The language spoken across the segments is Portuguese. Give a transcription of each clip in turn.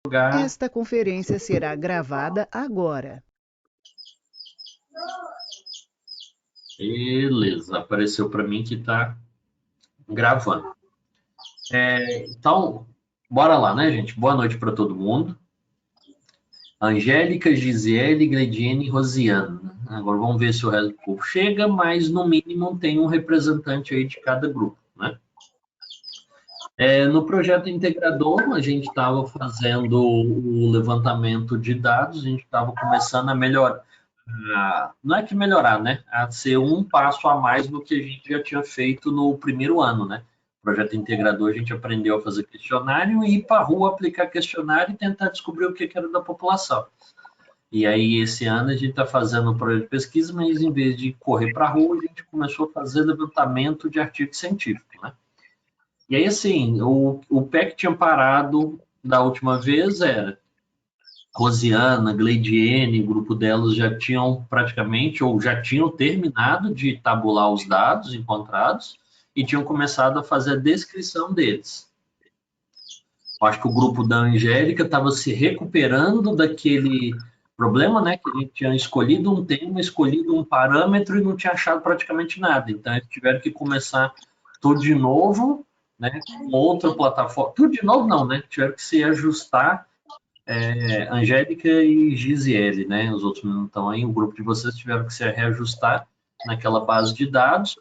Jogar. Esta conferência será gravada agora. Beleza, apareceu para mim que está gravando. Então, bora lá, né, gente? Boa noite para todo mundo. Angélica, Gisele, Glediene e Rosiana. Agora vamos ver se o resto do povo chega, mas no mínimo tem um representante aí de cada grupo, né? No projeto integrador, a gente estava fazendo o levantamento de dados, a gente estava começando a melhorar, não é que melhorar, né? A ser um passo a mais do que a gente já tinha feito no primeiro ano, né? Projeto integrador, a gente aprendeu a fazer questionário e ir para a rua aplicar questionário e tentar descobrir o que era da população. E aí, esse ano, a gente está fazendo um projeto de pesquisa, mas em vez de correr para a rua, a gente começou a fazer levantamento de artigo científico, né? E aí, assim, o pé que tinha parado da última vez era Rosiana, Gleidiene, o grupo delas já tinham praticamente, ou já tinham terminado de tabular os dados encontrados e tinham começado a fazer a descrição deles. Eu acho que o grupo da Angélica estava se recuperando daquele problema, né? Que a gente tinha escolhido um tema, escolhido um parâmetro e não tinha achado praticamente nada. Então, eles tiveram que começar tudo de novo, né? Com outra plataforma. Tudo de novo, não, né? Tiveram que se ajustar. Angélica e Gisiele, né? Os outros não estão aí. O grupo de vocês tiveram que se reajustar naquela base de dados.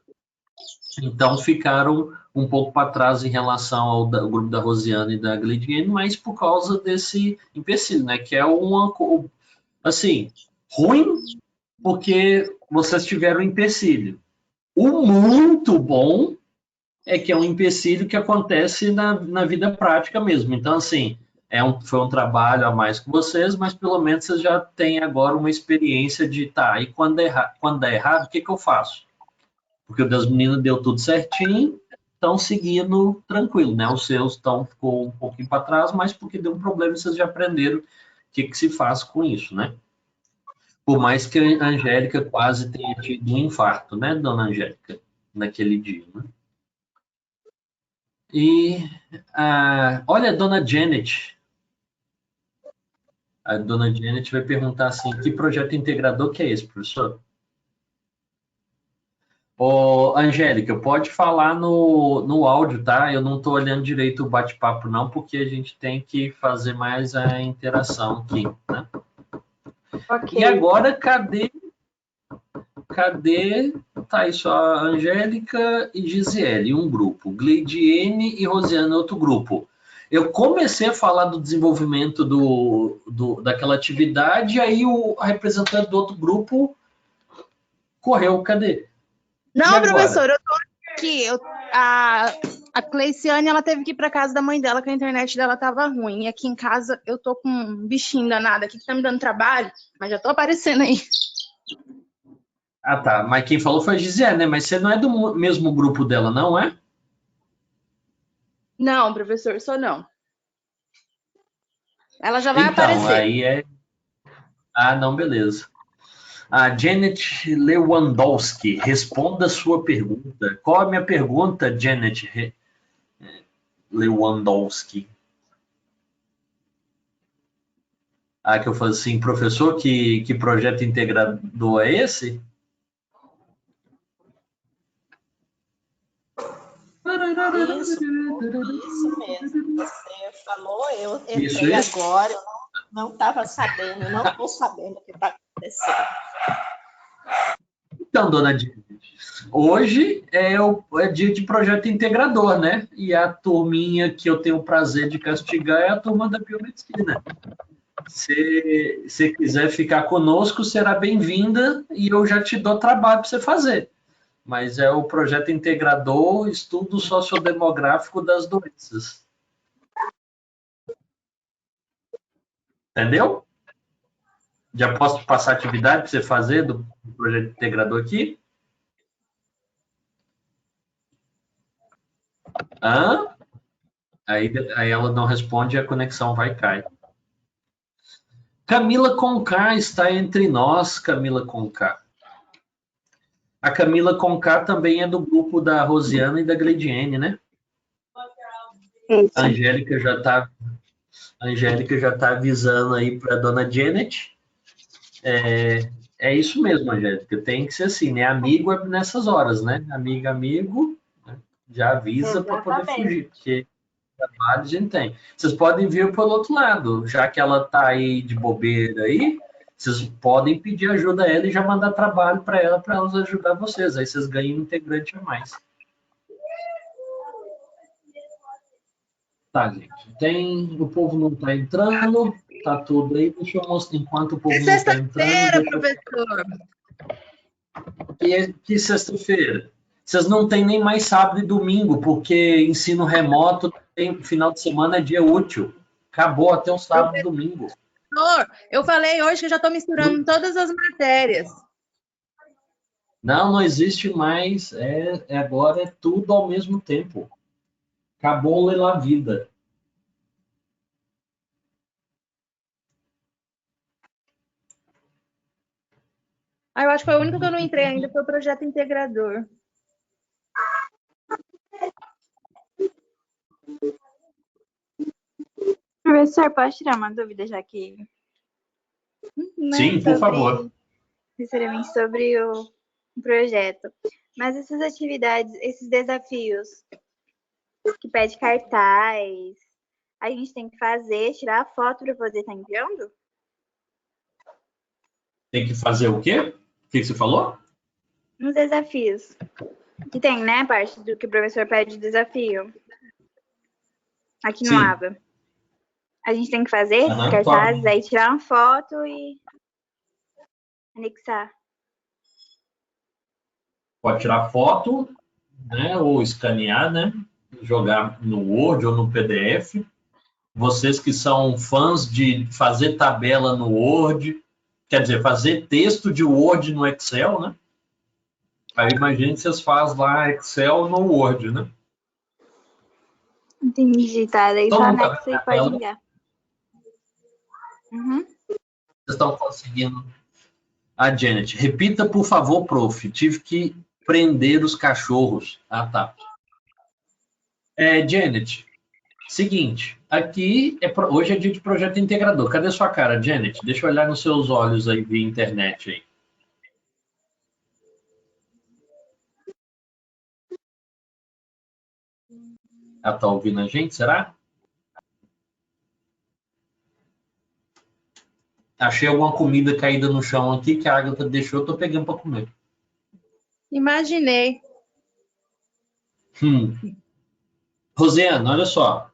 Então, ficaram um pouco para trás em relação ao grupo da Rosiana e da Glediene, mas por causa desse empecilho, né? Que é assim, ruim porque vocês tiveram um empecilho. O muito bom é que é um empecilho que acontece na vida prática mesmo. Então, assim, foi um trabalho a mais com vocês, mas pelo menos vocês já têm agora uma experiência de, tá, e quando dá errado, o que eu faço? Porque o das meninas deu tudo certinho, estão seguindo tranquilo, né? Os seus ficou um pouquinho para trás, mas porque deu um problema e vocês já aprenderam o que se faz com isso, né? Por mais que a Angélica quase tenha tido um infarto, né, dona Angélica, naquele dia, né? E olha, a dona Janet. A dona Janet vai perguntar assim: que projeto integrador que é esse, professor? Ô, Angélica, pode falar no áudio, tá? Eu não estou olhando direito o bate-papo, não, porque a gente tem que fazer mais a interação aqui, né? Ok. E agora, cadê? Tá aí só a Angélica e Gisele, um grupo. Gleidiene e Rosiana, outro grupo. Eu comecei a falar do desenvolvimento daquela atividade, aí o representante do outro grupo correu. Cadê? E Não, agora? professor, eu tô aqui. A Cleiciane, ela teve que ir pra casa da mãe dela, que a internet dela tava ruim. E aqui em casa eu tô com um bichinho danado aqui que tá me dando trabalho, mas já tô aparecendo aí. Ah, tá. Mas quem falou foi a Gisele, né? Mas você não é do mesmo grupo dela, não é? Não, professor, sou não. Ela já vai Então, aparecer. aí é. Ah, não, beleza. A Janet Lewandowski, responda a sua pergunta. Qual a minha pergunta, Janet Lewandowski? Ah, que eu falei assim, professor, que projeto integrador é esse? Isso mesmo. Você falou, eu Isso, entrei isso. agora, eu não estava sabendo, não estou sabendo o que está acontecendo. Então, dona Janet, hoje é dia de projeto integrador, né? E a turminha que eu tenho o prazer de castigar é a turma da biomedicina. Se você quiser ficar conosco, será bem-vinda e eu já te dou trabalho para você fazer. Mas é o projeto integrador, estudo sociodemográfico das doenças. Entendeu? Já posso passar a atividade para você fazer do projeto integrador aqui? Hã? Aí ela não responde e a conexão vai cair. Camila Conká está entre nós, Camila Conká. A Camila Conká também é do grupo da Rosiana e da Glediene, né? A Angélica já está. A Angélica já está avisando aí para a dona Janet. É isso mesmo, Angélica. Tem que ser assim, né? Amigo é nessas horas, né? Amigo, né? Já avisa para poder Exatamente. fugir, porque trabalho a gente tem. Vocês podem vir pelo outro lado, já que ela está aí de bobeira aí, vocês podem pedir ajuda a ela e já mandar trabalho para ela ajudar vocês. Aí vocês ganham um integrante a mais. Tá, gente. O povo não está entrando, tá tudo aí. Deixa eu mostrar enquanto o povo É não está entrando. sexta-feira, professor. Que sexta-feira? Vocês não têm nem mais sábado e domingo, porque ensino remoto tem final de semana é dia útil. Acabou até o sábado e domingo. Professor, eu falei hoje que eu já estou misturando todas as matérias. Não existe mais. Agora é tudo ao mesmo tempo. Acabou ler a vida. Eu acho que foi o único que eu não entrei ainda, foi o projeto integrador. Professor, posso tirar uma dúvida, já que... Sim, por favor. Sinceramente, sobre o projeto. Mas essas atividades, esses desafios que pede cartaz, a gente tem que fazer, tirar a foto para poder estar enviando? Tem que fazer o quê? O que você falou? Nos desafios. Que tem, né? Parte do que o professor pede de desafio. Aqui no Sim. ABA. A gente tem que fazer esses cartazes, aí tirar uma foto e anexar. Pode tirar foto, né? Ou escanear, né? Jogar no Word ou no PDF. Vocês que são fãs de fazer tabela no Word, quer dizer, fazer texto de Word no Excel, né? Aí imagine que vocês fazem lá Excel no Word, né? Entendi, tá. Daí só anexa e pode enviar. Vocês estão conseguindo. A Janet, repita, por favor, prof. Tive que prender os cachorros. Ah, tá. Janet, seguinte, aqui hoje é dia de projeto integrador. Cadê sua cara, Janet? Deixa eu olhar nos seus olhos aí via internet aí. Ela tá ouvindo a gente, será? Achei alguma comida caída no chão aqui que a Agatha deixou, eu tô pegando para comer. Imaginei. Rosiana, olha só.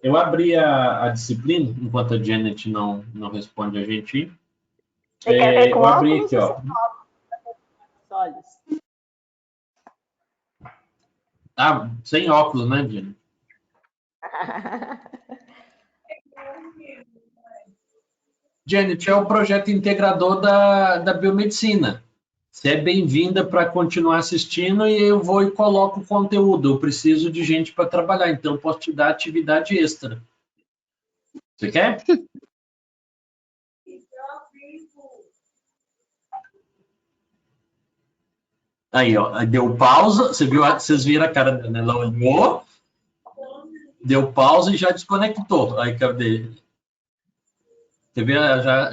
Eu abri a disciplina, enquanto a Janet não responde a gente. Eu abri aqui, ó. Olhos. Ah, sem óculos, né, Janet? Janet, é o projeto integrador da biomedicina. Você é bem-vinda para continuar assistindo e eu vou e coloco o conteúdo. Eu preciso de gente para trabalhar, então eu posso te dar atividade extra. Você quer? Aí, ó, deu pausa. Vocês viram a cara dela? Ela olhou, deu pausa e já desconectou. Aí, cadê? Você vê,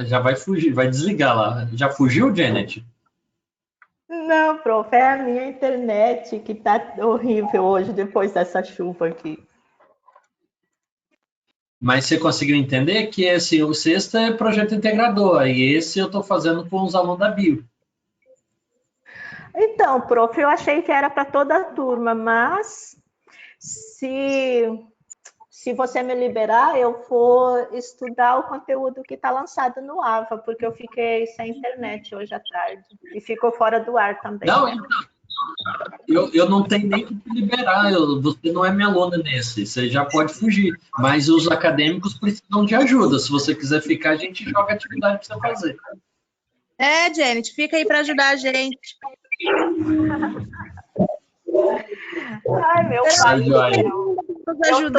já vai fugir, vai desligar lá. Já fugiu, Janet? Não, prof, é a minha internet que tá horrível hoje, depois dessa chuva aqui. Mas você conseguiu entender que o sexto é projeto integrador, e esse eu estou fazendo com os alunos da Bio. Então, prof, eu achei que era para toda a turma, mas se você me liberar, eu vou estudar o conteúdo que está lançado no AVA, porque eu fiquei sem internet hoje à tarde e ficou fora do ar também. Não, eu não tenho nem que te liberar, você não é minha aluna nesse, você já pode fugir, mas os acadêmicos precisam de ajuda, se você quiser ficar, a gente joga atividade para você fazer. Janet, fica aí para ajudar a gente. Ai, meu pai. Eu tô tão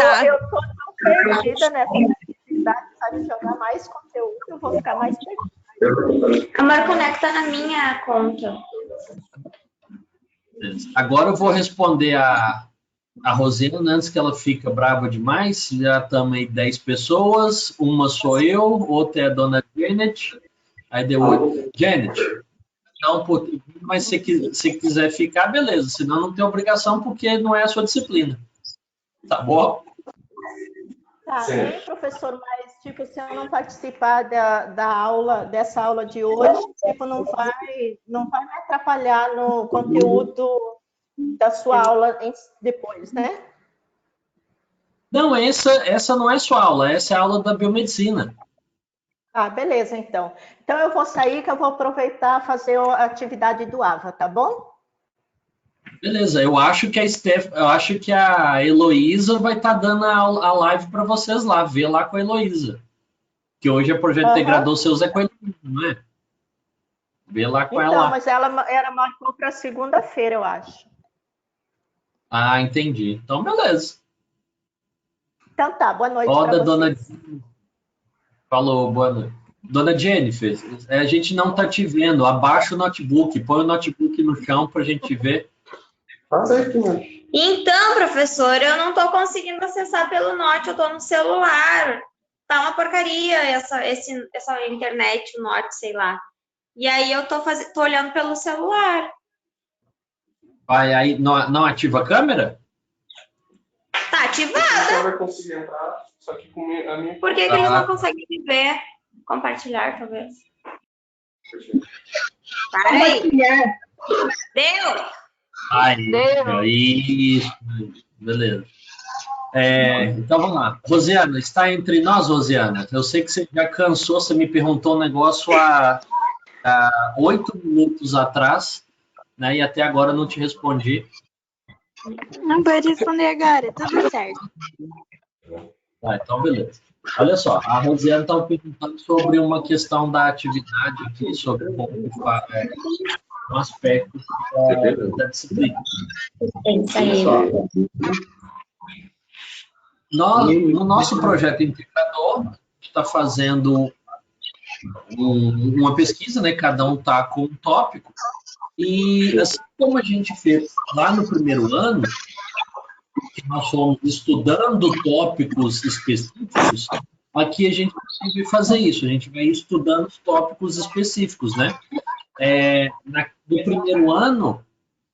perdida nessa necessidade de jogar mais conteúdo, eu vou ficar mais perdida. Amor, conecta na minha conta. Agora eu vou responder a Rosiana, antes que ela fica brava demais, já estamos aí 10 pessoas, uma sou eu, outra é a dona Janet, aí deu 8. Janet, então, mas se quiser ficar, beleza, senão não tem obrigação, porque não é a sua disciplina. Tá bom? Tá, bem, professor, mas tipo, se eu não participar dessa aula de hoje, tipo, não vai me atrapalhar no conteúdo da sua aula depois, né? Não, essa não é sua aula, essa é a aula da biomedicina. Ah, beleza, então. Então eu vou sair, que eu vou aproveitar fazer a atividade do AVA, tá bom? Beleza, eu acho que a Heloísa vai estar dando a live para vocês lá, ver lá com a Heloísa. Que hoje é projeto integrador seus é com a Heloísa, não é? Vê lá com ela. Então, mas ela marcou para segunda-feira, eu acho. Ah, entendi. Então, beleza. Então tá, boa noite para vocês. Dona... Falou, boa noite. Dona Jennifer, a gente não está te vendo. Abaixa o notebook, põe o notebook no chão para a gente ver. Então, professor, eu não estou conseguindo acessar pelo Note, eu estou no celular. Tá uma porcaria essa internet, o Note, sei lá. E aí eu tô olhando pelo celular. Vai aí, não ativa a câmera? Tá ativada. Vai conseguir entrar, só que com a minha... Por que eles não conseguem me ver? Compartilhar, talvez. Para aí. Deu? Isso. Beleza. Então vamos lá. Rosiana, está entre nós, Rosiana? Eu sei que você já cansou, você me perguntou um negócio há 8 minutos atrás, né? E até agora eu não te respondi. Não pode responder agora, tudo certo. Tá, então beleza. Olha só, a Rosiana estava perguntando sobre uma questão da atividade aqui, sobre um aspecto da disciplina. Olha só. No nosso projeto integrador, está fazendo uma pesquisa, né? Cada um está com um tópico. E assim como a gente fez lá no primeiro ano, que nós fomos estudando tópicos específicos, aqui a gente consegue fazer isso, a gente vai estudando os tópicos específicos, né? No primeiro ano,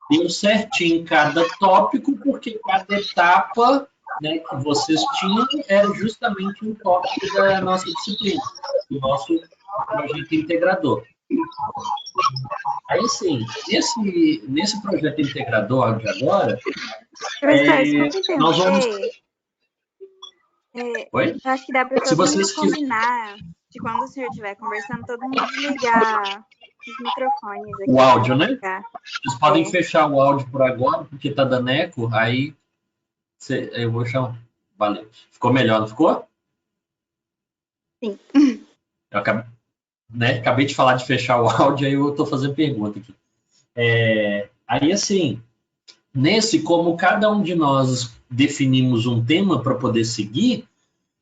deu certinho cada tópico, porque cada etapa, né, que vocês tinham era justamente um tópico da nossa disciplina, do nosso projeto integrador. Aí, sim, nesse projeto integrador de agora, nós vamos... Oi? Eu acho que dá para todo mundo combinar de quando o senhor estiver conversando, todo mundo desligar os microfones aqui. O áudio, né? Vocês podem fechar o áudio por agora, porque tá dando eco, aí eu vou chamar. Valeu. Ficou melhor, não ficou? Sim. Eu acabei de falar de fechar o áudio, aí eu estou fazendo pergunta aqui. Aí, assim, como cada um de nós definimos um tema para poder seguir,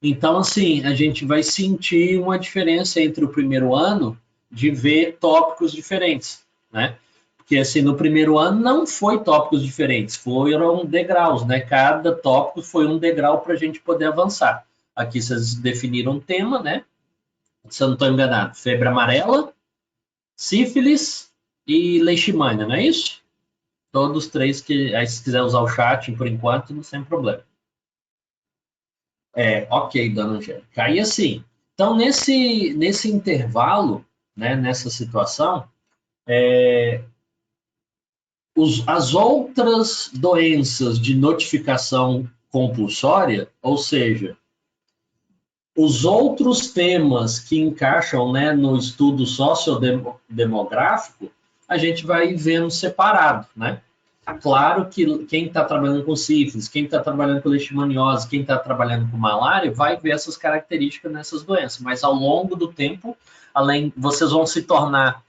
então, assim, a gente vai sentir uma diferença entre o primeiro ano de ver tópicos diferentes, né? Porque, assim, no primeiro ano não foi tópicos diferentes, foram degraus, né? Cada tópico foi um degrau para a gente poder avançar. Aqui vocês definiram um tema, né? Se eu não estou enganado, febre amarela, sífilis e leishmania, não é isso? Todos 3 que... Aí, se quiser usar o chat, por enquanto, não tem problema. Ok, dona Angélica. Aí, assim, então, nesse intervalo, né, nessa situação, as outras doenças de notificação compulsória, ou seja, os outros temas que encaixam, né, no estudo sociodemográfico, a gente vai vendo separado, né? Claro que quem está trabalhando com sífilis, quem está trabalhando com leishmaniose, quem está trabalhando com malária, vai ver essas características nessas doenças, mas ao longo do tempo, vocês vão se tornar,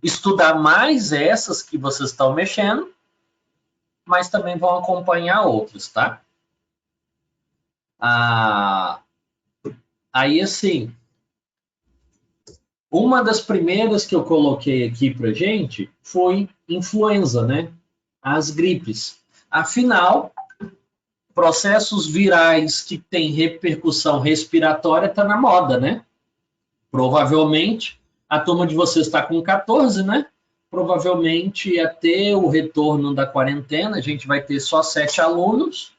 estudar mais essas que vocês estão mexendo, mas também vão acompanhar outras, tá? Aí, assim, uma das primeiras que eu coloquei aqui pra gente foi influenza, né? As gripes. Afinal, processos virais que têm repercussão respiratória está na moda, né? Provavelmente, a turma de vocês está com 14, né? Provavelmente, até o retorno da quarentena, a gente vai ter só 7 alunos,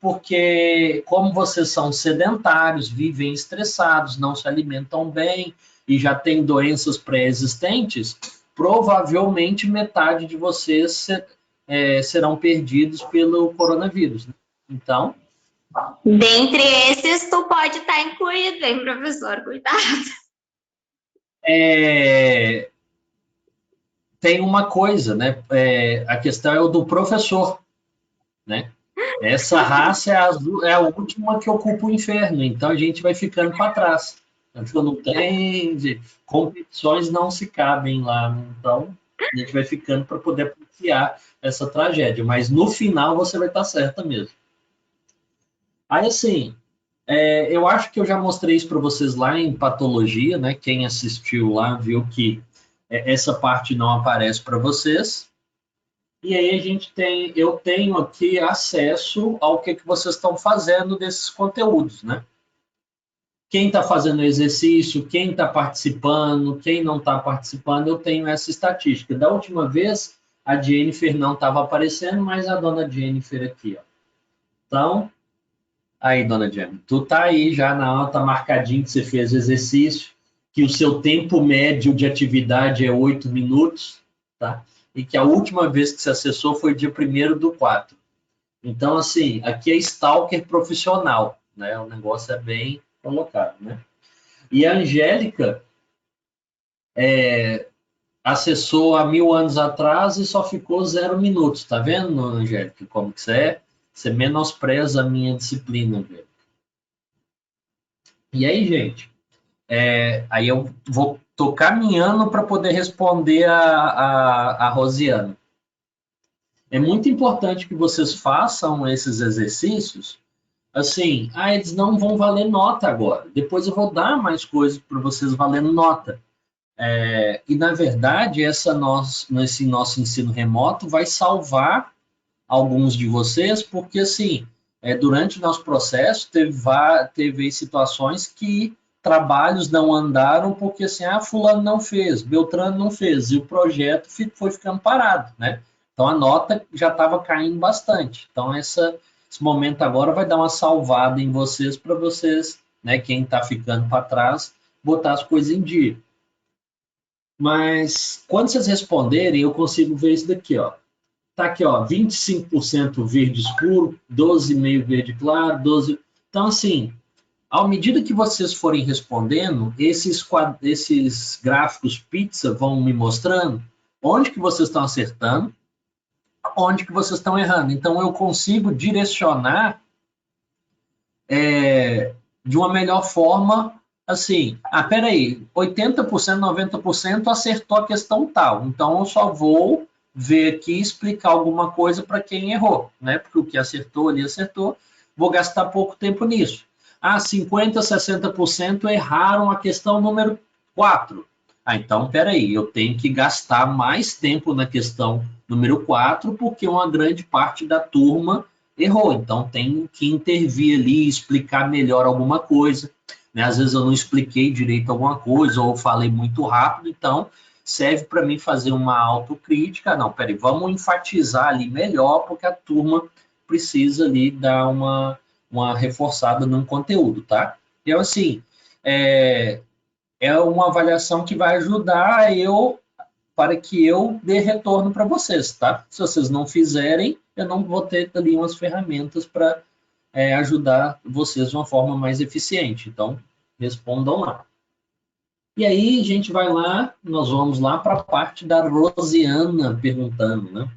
porque como vocês são sedentários, vivem estressados, não se alimentam bem e já têm doenças pré-existentes, provavelmente metade de vocês serão perdidos pelo coronavírus, né? Então... Dentre esses, tu pode estar incluído, hein, professor? Cuidado. Tem uma coisa, né? A questão é o do professor, né? Essa raça é a última que ocupa o inferno, então a gente vai ficando para trás. Então não tem... Competições não se cabem lá, então a gente vai ficando para poder apreciar essa tragédia, mas no final você vai estar certa mesmo. Aí, assim, eu acho que eu já mostrei isso para vocês lá em patologia, né? Quem assistiu lá viu que essa parte não aparece para vocês. E aí eu tenho aqui acesso ao que vocês estão fazendo desses conteúdos, né? Quem está fazendo exercício, quem está participando, quem não está participando, eu tenho essa estatística. Da última vez, a Jennifer não estava aparecendo, mas a dona Jennifer aqui, ó. Então, aí, dona Jennifer, tu tá aí já na aula, tá marcadinho que você fez exercício, que o seu tempo médio de atividade é 8 minutos, tá? E que a última vez que você acessou foi dia 1º/4. Então, assim, aqui é stalker profissional, né? O negócio é bem colocado, né? E a Angélica acessou há 1000 anos atrás e só ficou 0 minutos, tá vendo, Angélica? Como que você é? Você menospreza a minha disciplina, Angélica. E aí, gente, aí eu tô caminhando para poder responder a Rosiana. É muito importante que vocês façam esses exercícios. Assim, eles não vão valer nota agora. Depois eu vou dar mais coisas para vocês valendo nota. E, na verdade, esse nosso ensino remoto vai salvar alguns de vocês, porque, assim, durante o nosso processo, teve situações que trabalhos não andaram porque, assim, fulano não fez, Beltrano não fez, e o projeto foi ficando parado, né? Então, a nota já estava caindo bastante. Então, esse momento agora vai dar uma salvada em vocês, para vocês, né, quem está ficando para trás, botar as coisas em dia. Mas, quando vocês responderem, eu consigo ver isso daqui, ó. Tá aqui, ó, 25% verde escuro, 12,5% verde claro, 12%... Então, assim, à medida que vocês forem respondendo, esses gráficos pizza vão me mostrando onde que vocês estão acertando, onde que vocês estão errando. Então, eu consigo direcionar de uma melhor forma, assim, peraí, 80%, 90% acertou a questão tal, então eu só vou ver aqui e explicar alguma coisa para quem errou, né? Porque o que acertou ali acertou, vou gastar pouco tempo nisso. 50%, 60% erraram a questão número 4. Então, peraí, eu tenho que gastar mais tempo na questão número 4, porque uma grande parte da turma errou. Então, tenho que intervir ali, explicar melhor alguma coisa, né? Às vezes eu não expliquei direito alguma coisa, ou falei muito rápido, então serve para mim fazer uma autocrítica. Não, peraí, vamos enfatizar ali melhor, porque a turma precisa ali dar uma reforçada no conteúdo, tá? Então, assim, é uma avaliação que vai ajudar para que eu dê retorno para vocês, tá? Se vocês não fizerem, eu não vou ter ali umas ferramentas para ajudar vocês de uma forma mais eficiente. Então, respondam lá. E aí, a gente vai lá, nós vamos lá para a parte da Rosiana perguntando, né?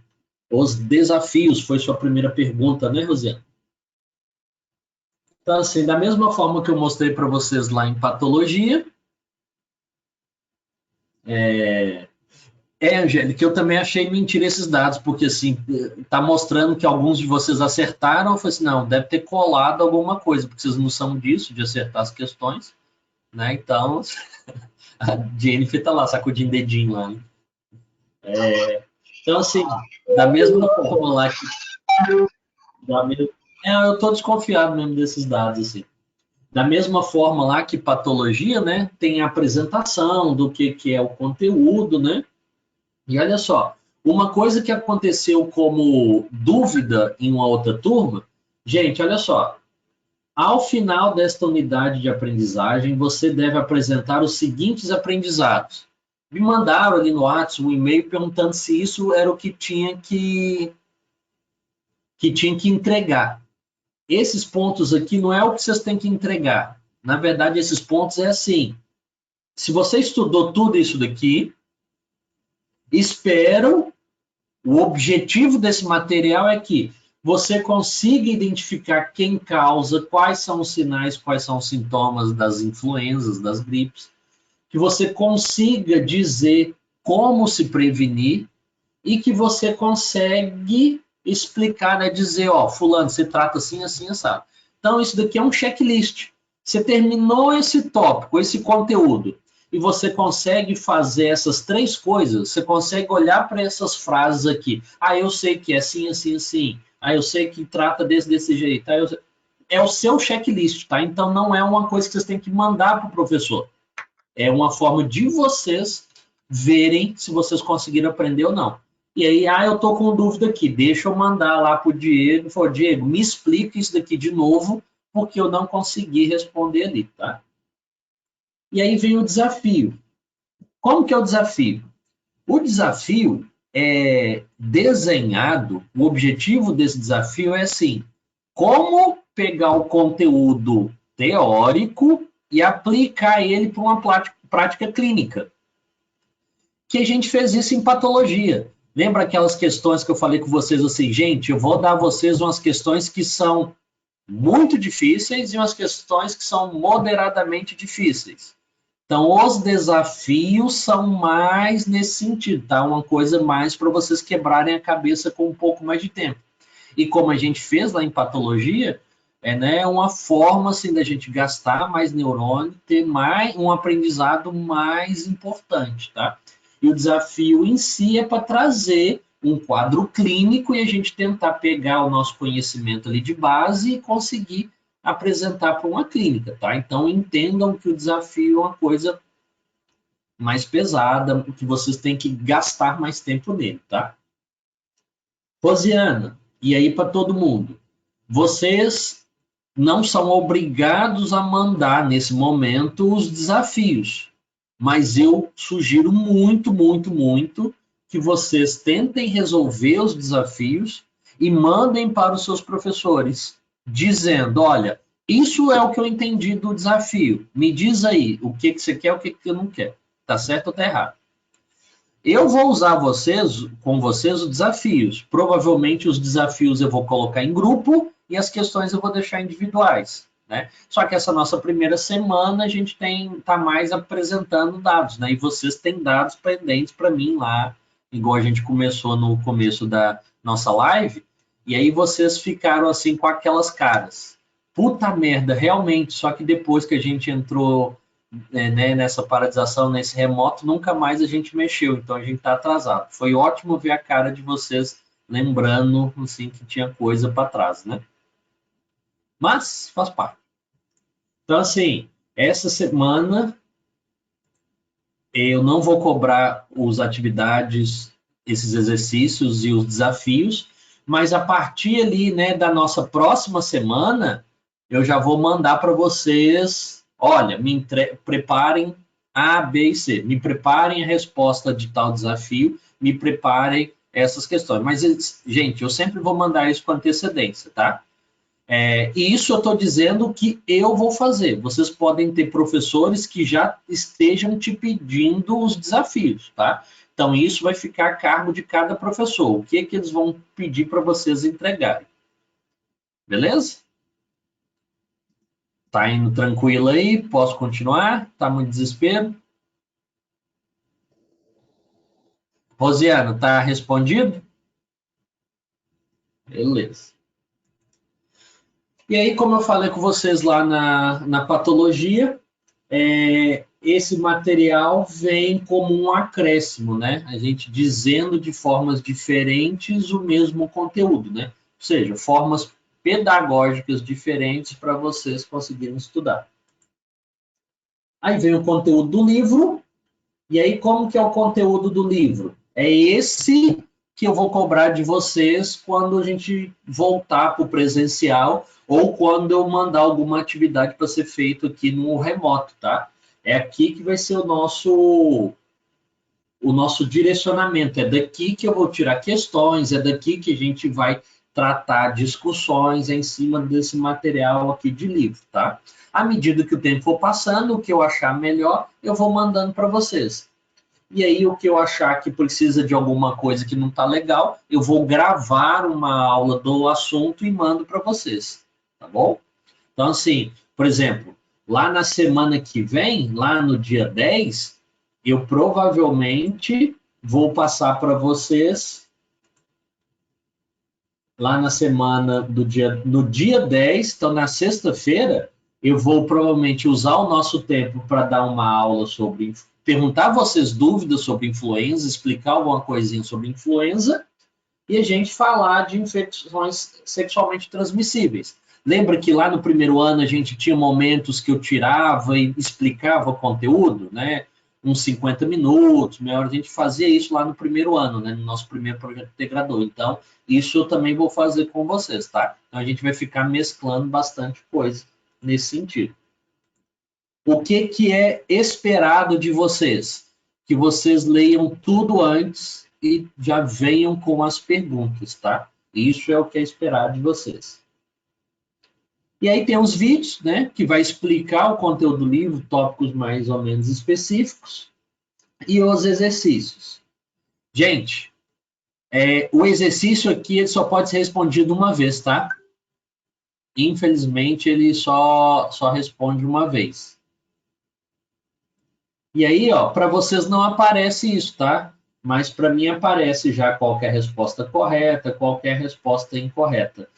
Os desafios, foi sua primeira pergunta, né, Rosiana? Então, assim, da mesma forma que eu mostrei para vocês lá em patologia, Angélica, eu também achei mentira esses dados, porque, assim, tá mostrando que alguns de vocês acertaram, eu falei assim, não, deve ter colado alguma coisa, porque vocês não são disso, de acertar as questões, né? Então, a Jennifer tá lá, sacudindo dedinho lá, né? Então, assim, da mesma forma lá que... Eu estou desconfiado mesmo desses dados, assim. Da mesma forma lá que patologia, né, tem a apresentação do que é o conteúdo, né? E olha só, uma coisa que aconteceu como dúvida em uma outra turma, gente, olha só, ao final desta unidade de aprendizagem, você deve apresentar os seguintes aprendizados. Me mandaram ali no WhatsApp um e-mail perguntando se isso era o que tinha que entregar. Esses pontos aqui não é o que vocês têm que entregar. Na verdade, esses pontos é assim. Se você estudou tudo isso daqui, espero, o objetivo desse material é que você consiga identificar quem causa, quais são os sinais, quais são os sintomas das influenzas, das gripes, que você consiga dizer como se prevenir e que você consegue explicar, né, dizer, ó, fulano, você trata assim, assim, assado. Então, isso daqui é um checklist. Você terminou esse tópico, esse conteúdo, e você consegue fazer essas três coisas, você consegue olhar para essas frases aqui. Ah, eu sei que é assim, assim, assim. Ah, eu sei que trata desse jeito. Ah, é o seu checklist, tá? Então, não é uma coisa que vocês têm que mandar para o professor. É uma forma de vocês verem se vocês conseguiram aprender ou não. E aí, eu tô com dúvida aqui, deixa eu mandar lá pro Diego, Diego, me explica isso daqui de novo, porque eu não consegui responder ali, tá? E aí vem o desafio. Como que é o desafio? O desafio é desenhado, o objetivo desse desafio é assim, como pegar o conteúdo teórico e aplicar ele para uma prática clínica. Que a gente fez isso em patologia. Lembra aquelas questões que eu falei com vocês assim, gente, eu vou dar a vocês umas questões que são muito difíceis e umas questões que são moderadamente difíceis. Então, os desafios são mais nesse sentido, tá? Uma coisa mais para vocês quebrarem a cabeça com um pouco mais de tempo. E como a gente fez lá em patologia, né, uma forma assim da gente gastar mais neurônio, ter mais um aprendizado mais importante, tá? E o desafio em si é para trazer um quadro clínico e a gente tentar pegar o nosso conhecimento ali de base e conseguir apresentar para uma clínica, tá? Então, entendam que o desafio é uma coisa mais pesada, que vocês têm que gastar mais tempo nele, tá? Rosiana, e aí para todo mundo, vocês não são obrigados a mandar nesse momento os desafios, mas eu sugiro muito, muito, muito que vocês tentem resolver os desafios e mandem para os seus professores, dizendo, olha, isso é o que eu entendi do desafio, me diz aí o que você quer, o que você não quer, tá certo ou tá errado? Eu vou usar com vocês os desafios, provavelmente os desafios eu vou colocar em grupo e as questões eu vou deixar individuais. Né? Só que essa nossa primeira semana a gente tá mais apresentando dados, né? E vocês têm dados pendentes para mim lá, igual a gente começou no começo da nossa live, e aí vocês ficaram assim com aquelas caras. Puta merda, realmente, só que depois que a gente entrou né, nessa paralisação, nesse remoto, nunca mais a gente mexeu, então a gente está atrasado. Foi ótimo ver a cara de vocês lembrando assim, que tinha coisa para trás, né? Mas faz parte. Então, assim, essa semana eu não vou cobrar as atividades, esses exercícios e os desafios, mas a partir ali, né, da nossa próxima semana, eu já vou mandar para vocês, olha, preparem A, B e C, me preparem a resposta de tal desafio, me preparem essas questões. Mas, gente, eu sempre vou mandar isso com antecedência, tá? E isso eu estou dizendo que eu vou fazer. Vocês podem ter professores que já estejam te pedindo os desafios, tá? Então, isso vai ficar a cargo de cada professor. O que eles vão pedir para vocês entregarem. Beleza? Tá indo tranquilo aí? Posso continuar? Tá muito desespero? Rosiana, tá respondido? Beleza. E aí, como eu falei com vocês lá na patologia, esse material vem como um acréscimo, né? A gente dizendo de formas diferentes o mesmo conteúdo, né? Ou seja, formas pedagógicas diferentes para vocês conseguirem estudar. Aí vem o conteúdo do livro. E aí, como que é o conteúdo do livro? É esse que eu vou cobrar de vocês quando a gente voltar para o presencial ou quando eu mandar alguma atividade para ser feita aqui no remoto, tá? É aqui que vai ser o nosso direcionamento. É daqui que eu vou tirar questões, é daqui que a gente vai tratar discussões em cima desse material aqui de livro, tá? À medida que o tempo for passando, o que eu achar melhor, eu vou mandando para vocês. E aí, o que eu achar que precisa de alguma coisa que não está legal, eu vou gravar uma aula do assunto e mando para vocês, tá bom? Então, assim, por exemplo, lá na semana que vem, lá no dia 10, eu provavelmente vou passar para vocês, lá na semana do no dia 10, então na sexta-feira, eu vou provavelmente usar o nosso tempo para dar uma aula sobre, perguntar a vocês dúvidas sobre influenza, explicar alguma coisinha sobre influenza, e a gente falar de infecções sexualmente transmissíveis. Lembra que lá no primeiro ano a gente tinha momentos que eu tirava e explicava o conteúdo, né? Uns 50 minutos, meia hora, a gente fazia isso lá no primeiro ano, né? No nosso primeiro projeto integrador. Então, isso eu também vou fazer com vocês, tá? Então, a gente vai ficar mesclando bastante coisa nesse sentido. O que é esperado de vocês? Que vocês leiam tudo antes e já venham com as perguntas, tá? Isso é o que é esperado de vocês. E aí tem os vídeos, né, que vai explicar o conteúdo do livro, tópicos mais ou menos específicos, e os exercícios. Gente, o exercício aqui ele só pode ser respondido uma vez, tá? Infelizmente, ele só responde uma vez. E aí, ó, para vocês não aparece isso, tá? Mas para mim aparece já qualquer resposta correta, qualquer resposta incorreta.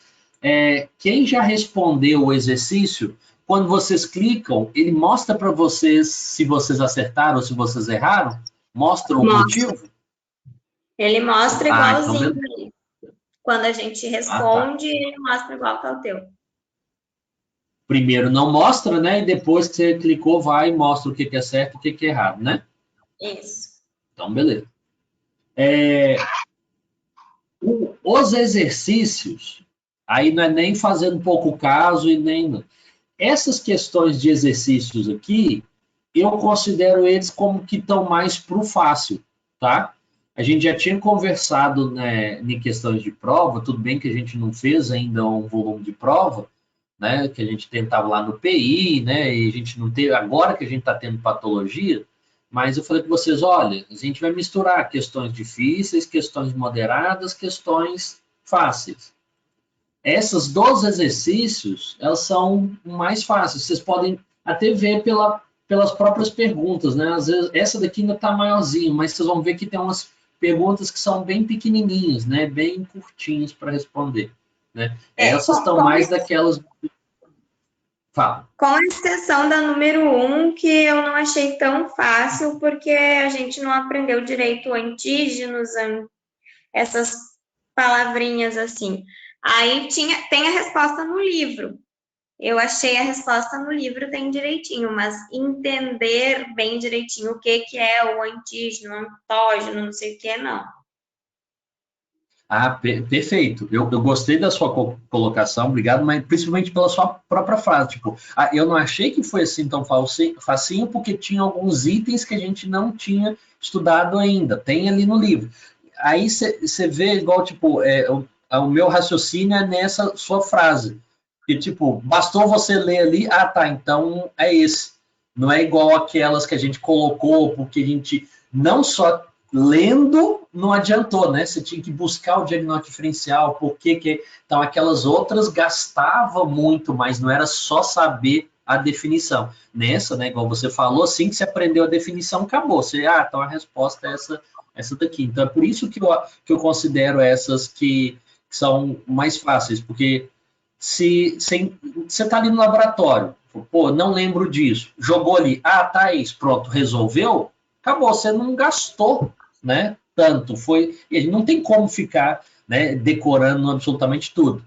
Quem já respondeu o exercício, quando vocês clicam, ele mostra para vocês se vocês acertaram ou se vocês erraram? Mostra o motivo? Ele mostra igualzinho. Então, quando a gente responde, ele mostra igual que é o teu. Primeiro não mostra, né? E depois que você clicou, vai e mostra o que é certo e o que é errado, né? Isso. Então, beleza. Os exercícios, aí não é nem fazendo pouco caso e nem... Essas questões de exercícios aqui, eu considero eles como que estão mais para o fácil, tá? A gente já tinha conversado, né, em questões de prova, tudo bem que a gente não fez ainda um volume de prova, né, que a gente tentava lá no PI, né, e a gente não teve, agora que a gente está tendo patologia, mas eu falei para vocês, olha, a gente vai misturar questões difíceis, questões moderadas, questões fáceis. Essas 12 exercícios, elas são mais fáceis, vocês podem até ver pelas próprias perguntas, né, às vezes essa daqui ainda está maiorzinha, mas vocês vão ver que tem umas perguntas que são bem pequenininhas, né, bem curtinhas para responder. Né? Essas estão mais daquelas... Fala. Com exceção da número 1, que eu não achei tão fácil, porque a gente não aprendeu direito antígenos, essas palavrinhas assim. Aí tem a resposta no livro. Eu achei a resposta no livro bem direitinho, mas entender bem direitinho o que é o antígeno, antógeno, não sei o que, não. Ah, perfeito. Eu gostei da sua colocação, obrigado, mas principalmente pela sua própria frase. Tipo, eu não achei que foi assim tão facinho, porque tinha alguns itens que a gente não tinha estudado ainda. Tem ali no livro. Aí você vê igual, tipo, o meu raciocínio é nessa sua frase. Que, tipo, bastou você ler ali, tá, então é esse. Não é igual aquelas que a gente colocou, porque a gente não só... lendo não adiantou, né? Você tinha que buscar o diagnóstico diferencial, então aquelas outras gastava muito, mas não era só saber a definição. Nessa, né, igual você falou, assim que você aprendeu a definição, acabou. Então a resposta é essa daqui. Então é por isso que eu considero essas que são mais fáceis, porque se você está ali no laboratório, não lembro disso, jogou ali, tá isso, pronto, resolveu, acabou, você não gastou, né, tanto, e a gente não tem como ficar, né, decorando absolutamente tudo.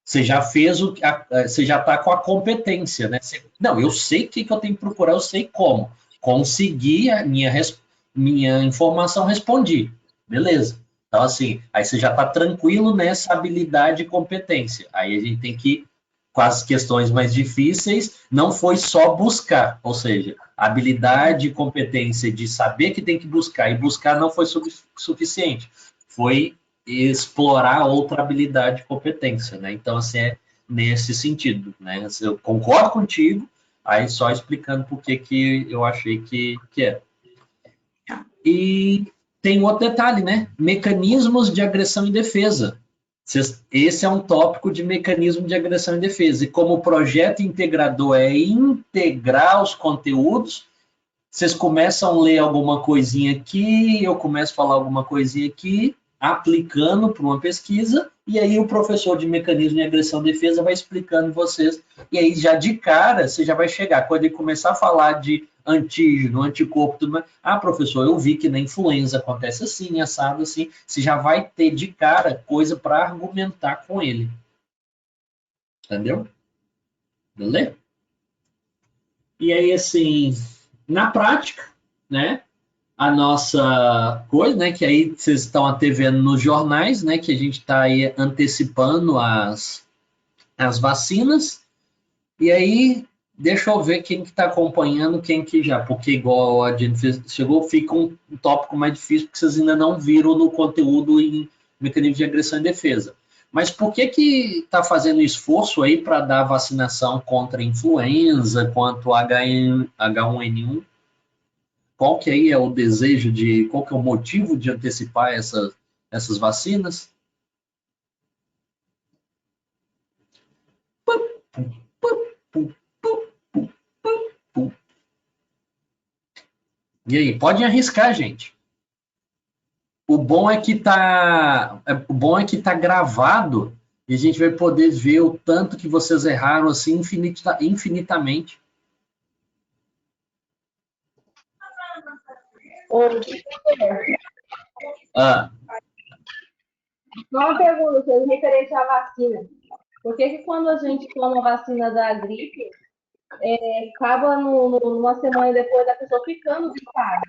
Você já fez você já está com a competência, né? Não, eu sei o que eu tenho que procurar, eu sei como. Consegui a minha informação, respondi. Beleza. Então, assim, aí você já está tranquilo nessa habilidade e competência. Aí a gente tem que, com as questões mais difíceis, não foi só buscar, ou seja, a habilidade e competência de saber que tem que buscar, e buscar não foi suficiente. Foi explorar outra habilidade e competência, né? Então, assim, é nesse sentido, né? Eu concordo contigo, aí só explicando por que eu achei que é. E tem outro detalhe, né? Mecanismos de agressão e defesa. Esse é um tópico de mecanismo de agressão e defesa. E como o projeto integrador é integrar os conteúdos, vocês começam a ler alguma coisinha aqui, eu começo a falar alguma coisinha aqui, aplicando para uma pesquisa, e aí o professor de mecanismo de agressão e defesa vai explicando vocês, e aí já de cara você já vai chegar, quando ele começar a falar de antígeno, anticorpo, tudo mais, professor, eu vi que na influenza acontece assim, assado assim, você já vai ter de cara coisa para argumentar com ele. Entendeu? Beleza? E aí, assim, na prática, né, a nossa coisa, né, que aí vocês estão até vendo nos jornais, né, que a gente está aí antecipando as vacinas, e aí deixa eu ver quem que está acompanhando, quem que já, porque igual a Jennifer chegou, fica um tópico mais difícil, porque vocês ainda não viram no conteúdo em mecanismo de agressão e defesa. Mas por que está fazendo esforço aí para dar vacinação contra a influenza, quanto H1N1? Qual que aí é o desejo qual que é o motivo de antecipar essas vacinas? E aí, podem arriscar, gente. O bom é que tá gravado e a gente vai poder ver o tanto que vocês erraram assim infinitamente. Uma pergunta referente à vacina. Por que quando a gente toma a vacina da gripe, acaba numa semana depois da pessoa ficando gripada?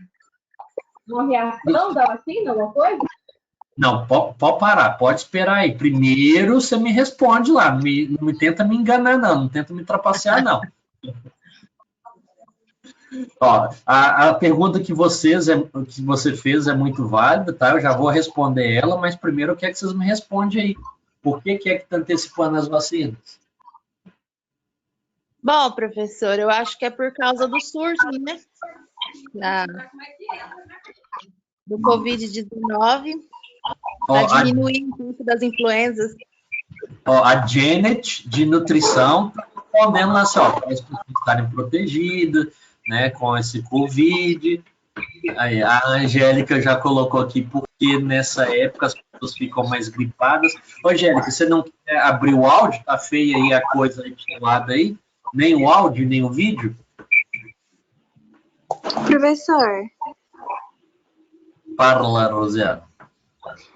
Uma reação da vacina, alguma coisa? Não, pode parar, pode esperar aí. Primeiro você me responde lá, não me tenta me enganar não tenta me trapacear não. Ó, a pergunta que você fez é muito válida, tá? Eu já vou responder ela, mas primeiro eu quero que vocês me respondam aí. Por que é que está antecipando as vacinas? Bom, professor, eu acho que é por causa do surto, né? Do Covid-19, para diminuir o custo das influenzas. A Janet, de nutrição, está respondendo lá assim, para as pessoas estarem protegidas, né, com esse Covid. Aí, a Angélica já colocou aqui porque nessa época as pessoas ficam mais gripadas. Ô, Angélica, você não quer abrir o áudio? Tá feia aí a coisa aí do seu lado aí? Nem o áudio, nem o vídeo? Professor. Fala, Rosiana.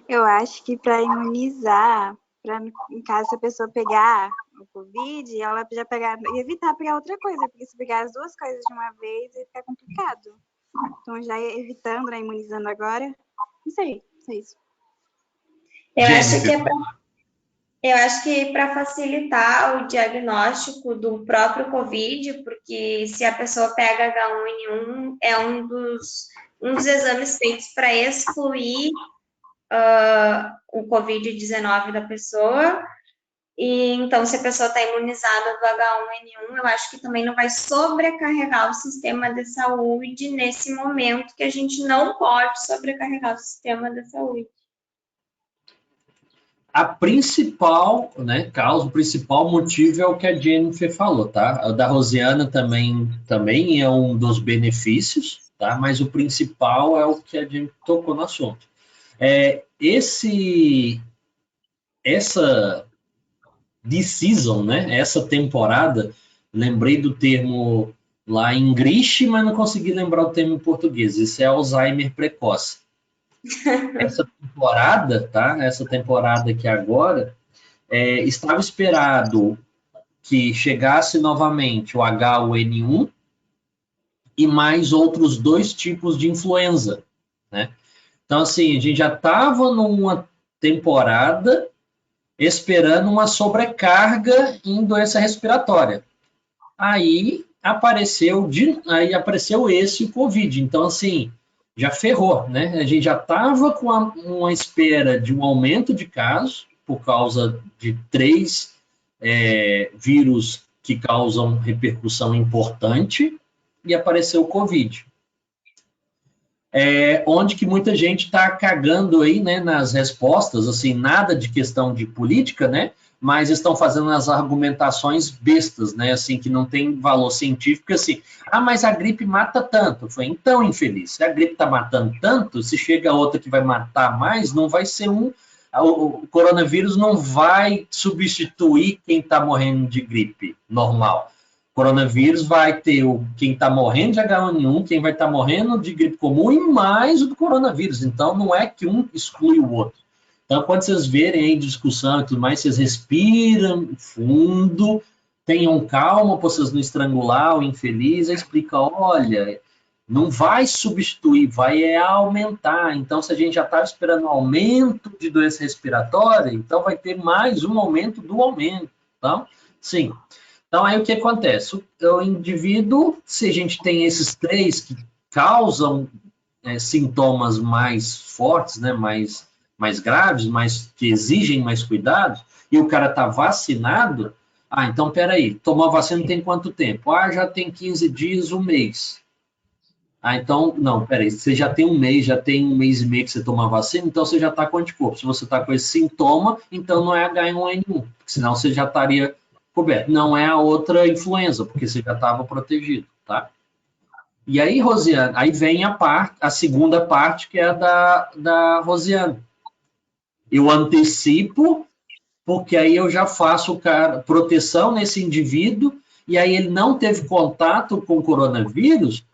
Eu acho que para imunizar, em caso a pessoa pegar o Covid, ela já evitar pegar outra coisa, porque se pegar as duas coisas de uma vez, vai ficar complicado. Então, já evitando, né, imunizando agora, não sei, é isso. Eu acho que para facilitar o diagnóstico do próprio Covid, porque se a pessoa pega H1N1, é um dos exames feitos para excluir o Covid-19 da pessoa. E então, se a pessoa está imunizada do H1N1, eu acho que também não vai sobrecarregar o sistema de saúde nesse momento, que a gente não pode sobrecarregar o sistema de saúde. A principal, né, causa, o principal motivo é o que a Jennifer falou, tá? O da Rosiana também é um dos benefícios, tá? Mas o principal é o que a Jennifer tocou no assunto. Essa season, né? Essa temporada, lembrei do termo lá em inglês, mas não consegui lembrar o termo em português. Isso é Alzheimer precoce. Essa temporada, tá? Essa temporada aqui agora, estava esperado que chegasse novamente o H1N1 e mais outros 2 tipos de influenza, né? Então, assim, a gente já estava numa temporada esperando uma sobrecarga em doença respiratória. Aí apareceu esse Covid. Então, assim, já ferrou, né? A gente já estava com uma espera de um aumento de casos por causa de 3 vírus que causam repercussão importante e apareceu o Covid. Onde que muita gente está cagando aí, né, nas respostas, assim, nada de questão de política, né, mas estão fazendo as argumentações bestas, né, assim, que não tem valor científico, assim, mas a gripe mata tanto. Foi então, infeliz, se a gripe está matando tanto, se chega outra que vai matar mais, não vai ser o coronavírus não vai substituir quem está morrendo de gripe normal. O coronavírus vai ter quem está morrendo de H1N1, quem vai estar morrendo de gripe comum e mais o do coronavírus. Então, não é que um exclui o outro. Então, quando vocês verem aí discussão e tudo mais, vocês respiram fundo, tenham calma para vocês não estrangular o infeliz, e explica, olha, não vai substituir, vai aumentar. Então, se a gente já estava esperando um aumento de doença respiratória, então vai ter mais um aumento do aumento. Então, sim. Então, aí o que acontece? O indivíduo, se a gente tem esses 3 que causam sintomas mais fortes, né, mais graves, que exigem mais cuidado, e o cara está vacinado, então, peraí, tomou a vacina tem quanto tempo? Já tem 15 dias, 1 mês. Então, não, peraí, você já tem 1 mês, já tem 1 mês e meio que você toma a vacina, então você já está com anticorpo. Se você está com esse sintoma, então não é H1N1, porque senão você já estaria coberto. Não é a outra influenza, porque você já estava protegido, tá? E aí, Rosiane, aí vem a segunda parte, que é a da Rosiane. Eu antecipo, porque aí eu já faço proteção nesse indivíduo, e aí ele não teve contato com o coronavírus,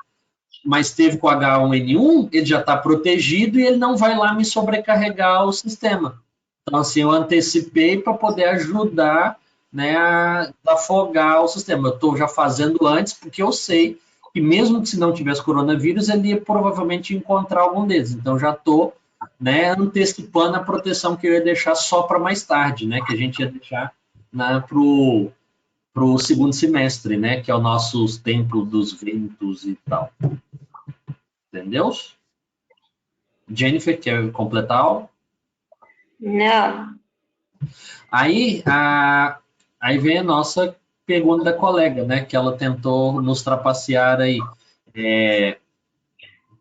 mas teve com H1N1, ele já está protegido e ele não vai lá me sobrecarregar o sistema. Então, assim, eu antecipei para poder ajudar, né, a afogar o sistema. Eu estou já fazendo antes, porque eu sei que mesmo que se não tivesse coronavírus, ele ia provavelmente encontrar algum deles. Então, já estou, né, antecipando a proteção que eu ia deixar só para mais tarde, né, que a gente ia deixar para o segundo semestre, né, que é o nosso tempo dos ventos e tal. Entendeu? Jennifer, quer completar? Não. Aí vem a nossa pergunta da colega, né, que ela tentou nos trapacear aí.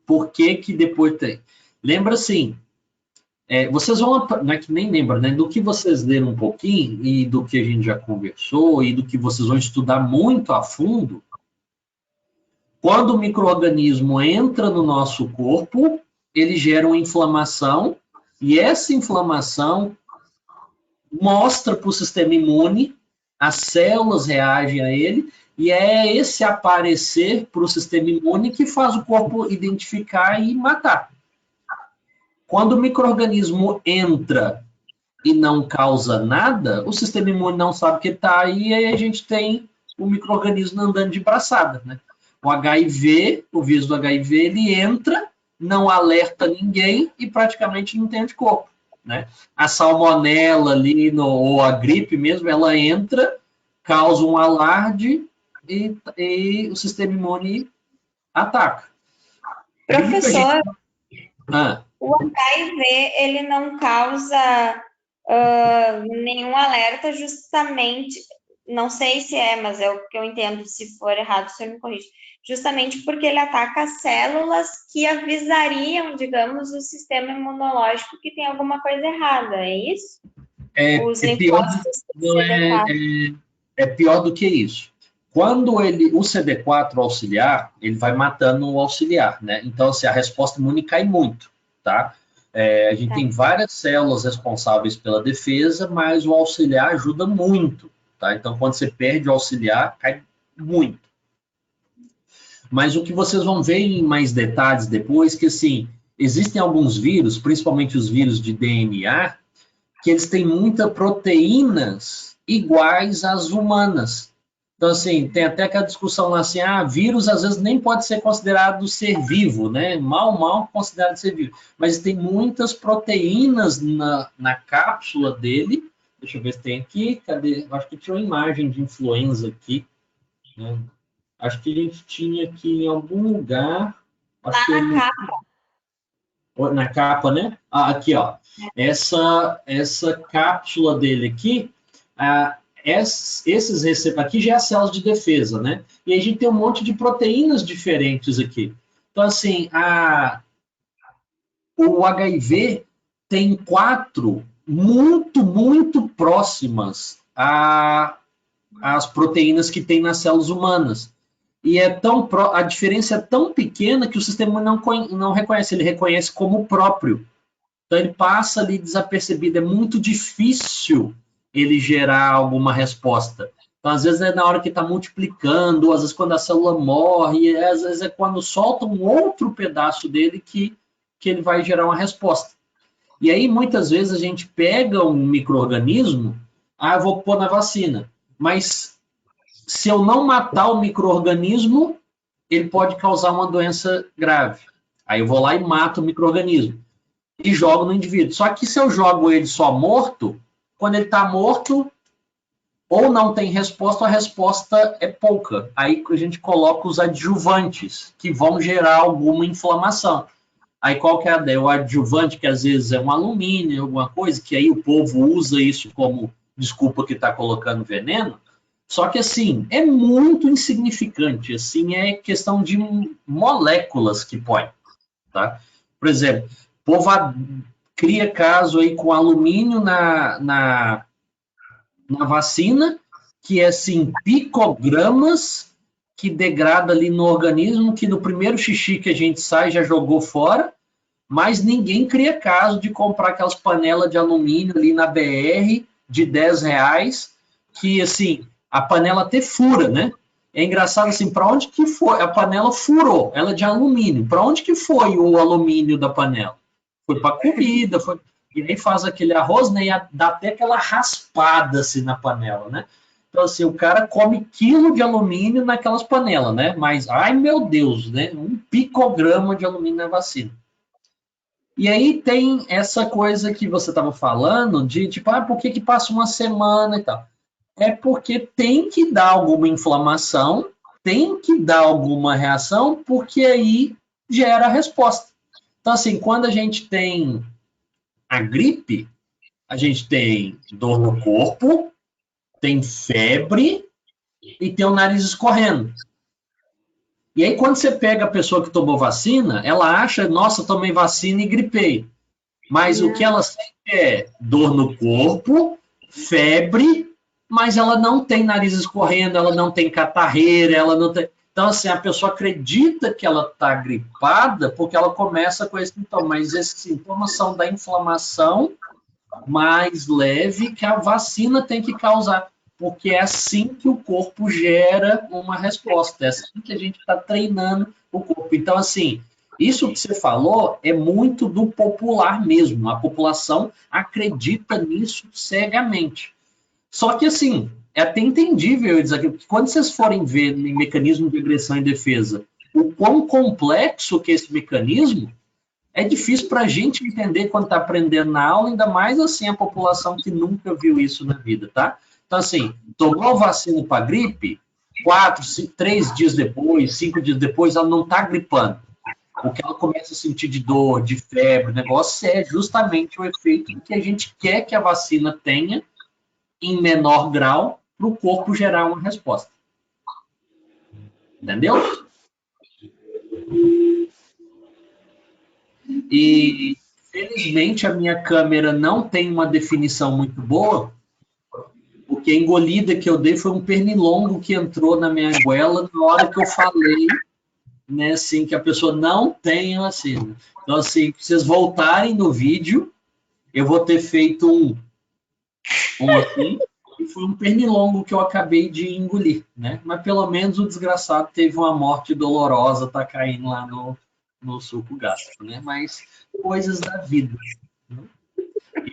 Por que depois tem? Lembra assim, vocês vão, não é que nem lembra, né, do que vocês leram um pouquinho e do que a gente já conversou e do que vocês vão estudar muito a fundo. Quando o micro-organismo entra no nosso corpo, ele gera uma inflamação, e essa inflamação mostra para o sistema imune, as células reagem a ele, e é esse aparecer para o sistema imune que faz o corpo identificar e matar. Quando o micro-organismo entra e não causa nada, o sistema imune não sabe que está aí, e aí a gente tem o micro-organismo andando de braçada, né? O HIV, o vírus do HIV, ele entra, não alerta ninguém e praticamente não tem anticorpo, né? A salmonela ali, ou a gripe mesmo, ela entra, causa um alarde e o sistema imune ataca. Professor, o HIV, ele não causa nenhum alerta justamente, não sei se mas é o que eu entendo, se for errado, o senhor me corrige, justamente porque ele ataca células que avisariam, digamos, o sistema imunológico que tem alguma coisa errada, é isso? É pior do que isso. Quando o CD4 auxiliar, ele vai matando o auxiliar, né? Então, assim, a resposta imune cai muito, tá? A gente tem várias células responsáveis pela defesa, mas o auxiliar ajuda muito, tá? Então, quando você perde o auxiliar, cai muito. Mas o que vocês vão ver em mais detalhes depois, que assim, existem alguns vírus, principalmente os vírus de DNA, que eles têm muitas proteínas iguais às humanas. Então, assim, tem até aquela discussão lá assim, vírus às vezes nem pode ser considerado ser vivo, né? Mal considerado ser vivo. Mas tem muitas proteínas na cápsula dele. Deixa eu ver se tem aqui. Cadê? Acho que tinha uma imagem de influenza aqui, né? Acho que a gente tinha aqui em algum lugar. Acho Lá na capa. Na capa, né? Aqui, ó. Essa cápsula dele aqui, esses receptores aqui já é as células de defesa, né? E aí a gente tem um monte de proteínas diferentes aqui. Então, assim, o HIV tem 4 muito próximas às proteínas que tem nas células humanas. E a diferença é tão pequena que o sistema não reconhece, ele reconhece como próprio. Então ele passa ali desapercebido, é muito difícil ele gerar alguma resposta. Então, às vezes é na hora que está multiplicando, às vezes quando a célula morre, às vezes é quando solta um outro pedaço dele que ele vai gerar uma resposta. E aí, muitas vezes, a gente pega um micro-organismo, eu vou pôr na vacina, mas se eu não matar o micro-organismo, ele pode causar uma doença grave. Aí eu vou lá e mato o micro-organismo e jogo no indivíduo. Só que se eu jogo ele só morto, quando ele está morto, ou não tem resposta, ou a resposta é pouca. Aí a gente coloca os adjuvantes, que vão gerar alguma inflamação. Aí qual que é a ideia? O adjuvante, que às vezes é um alumínio, alguma coisa, que aí o povo usa isso como desculpa que está colocando veneno. Só que, assim, é muito insignificante. Assim, é questão de moléculas que põe. Tá? Por exemplo, o povo cria caso aí com alumínio na vacina, que é, assim, picogramas que degrada ali no organismo, que no primeiro xixi que a gente sai já jogou fora, mas ninguém cria caso de comprar aquelas panelas de alumínio ali na BR de R$10, que, assim, a panela até fura, né? É engraçado, assim, para onde que foi? A panela furou, ela é de alumínio. Para onde que foi o alumínio da panela? Foi para comida, foi... E aí faz aquele arroz, né? E dá até aquela raspada, assim, na panela, né? Então, assim, o cara come quilo de alumínio naquelas panelas, né? Mas, ai, meu Deus, né? 1 picograma de alumínio na vacina. E aí tem essa coisa que você estava falando de, tipo, por que passa uma semana e tal? É porque tem que dar alguma inflamação, tem que dar alguma reação, porque aí gera a resposta. Então, assim, quando a gente tem a gripe, a gente tem dor no corpo, tem febre e tem o nariz escorrendo. E aí, quando você pega a pessoa que tomou vacina, ela acha, nossa, tomei vacina e gripei. Mas o que ela sente é dor no corpo, febre, mas ela não tem nariz escorrendo, ela não tem catarreira, ela não tem... Então, assim, a pessoa acredita que ela está gripada porque ela começa com esse sintoma, mas esses sintomas são da inflamação mais leve que a vacina tem que causar, porque é assim que o corpo gera uma resposta, é assim que a gente está treinando o corpo. Então, assim, isso que você falou é muito do popular mesmo, a população acredita nisso cegamente. Só que, assim, é até entendível dizer que quando vocês forem ver em mecanismo de agressão e defesa, o quão complexo que é esse mecanismo, é difícil para a gente entender quando está aprendendo na aula, ainda mais assim a população que nunca viu isso na vida, tá? Então, assim, tomou vacina para gripe, 3 dias depois, 5 dias depois, ela não está gripando. O que ela começa a sentir de dor, de febre, o negócio é justamente o efeito que a gente quer que a vacina tenha em menor grau para o corpo gerar uma resposta. Entendeu? E, felizmente, a minha câmera não tem uma definição muito boa, porque a engolida que eu dei foi um pernilongo que entrou na minha goela na hora que eu falei, né, assim, que a pessoa não tem vacina. Então, assim, se vocês voltarem no vídeo, eu vou ter feito um assim, e foi um pernilongo que eu acabei de engolir, né? Mas pelo menos o desgraçado teve uma morte dolorosa, tá caindo lá no suco gástrico, né? Mas coisas da vida. Né?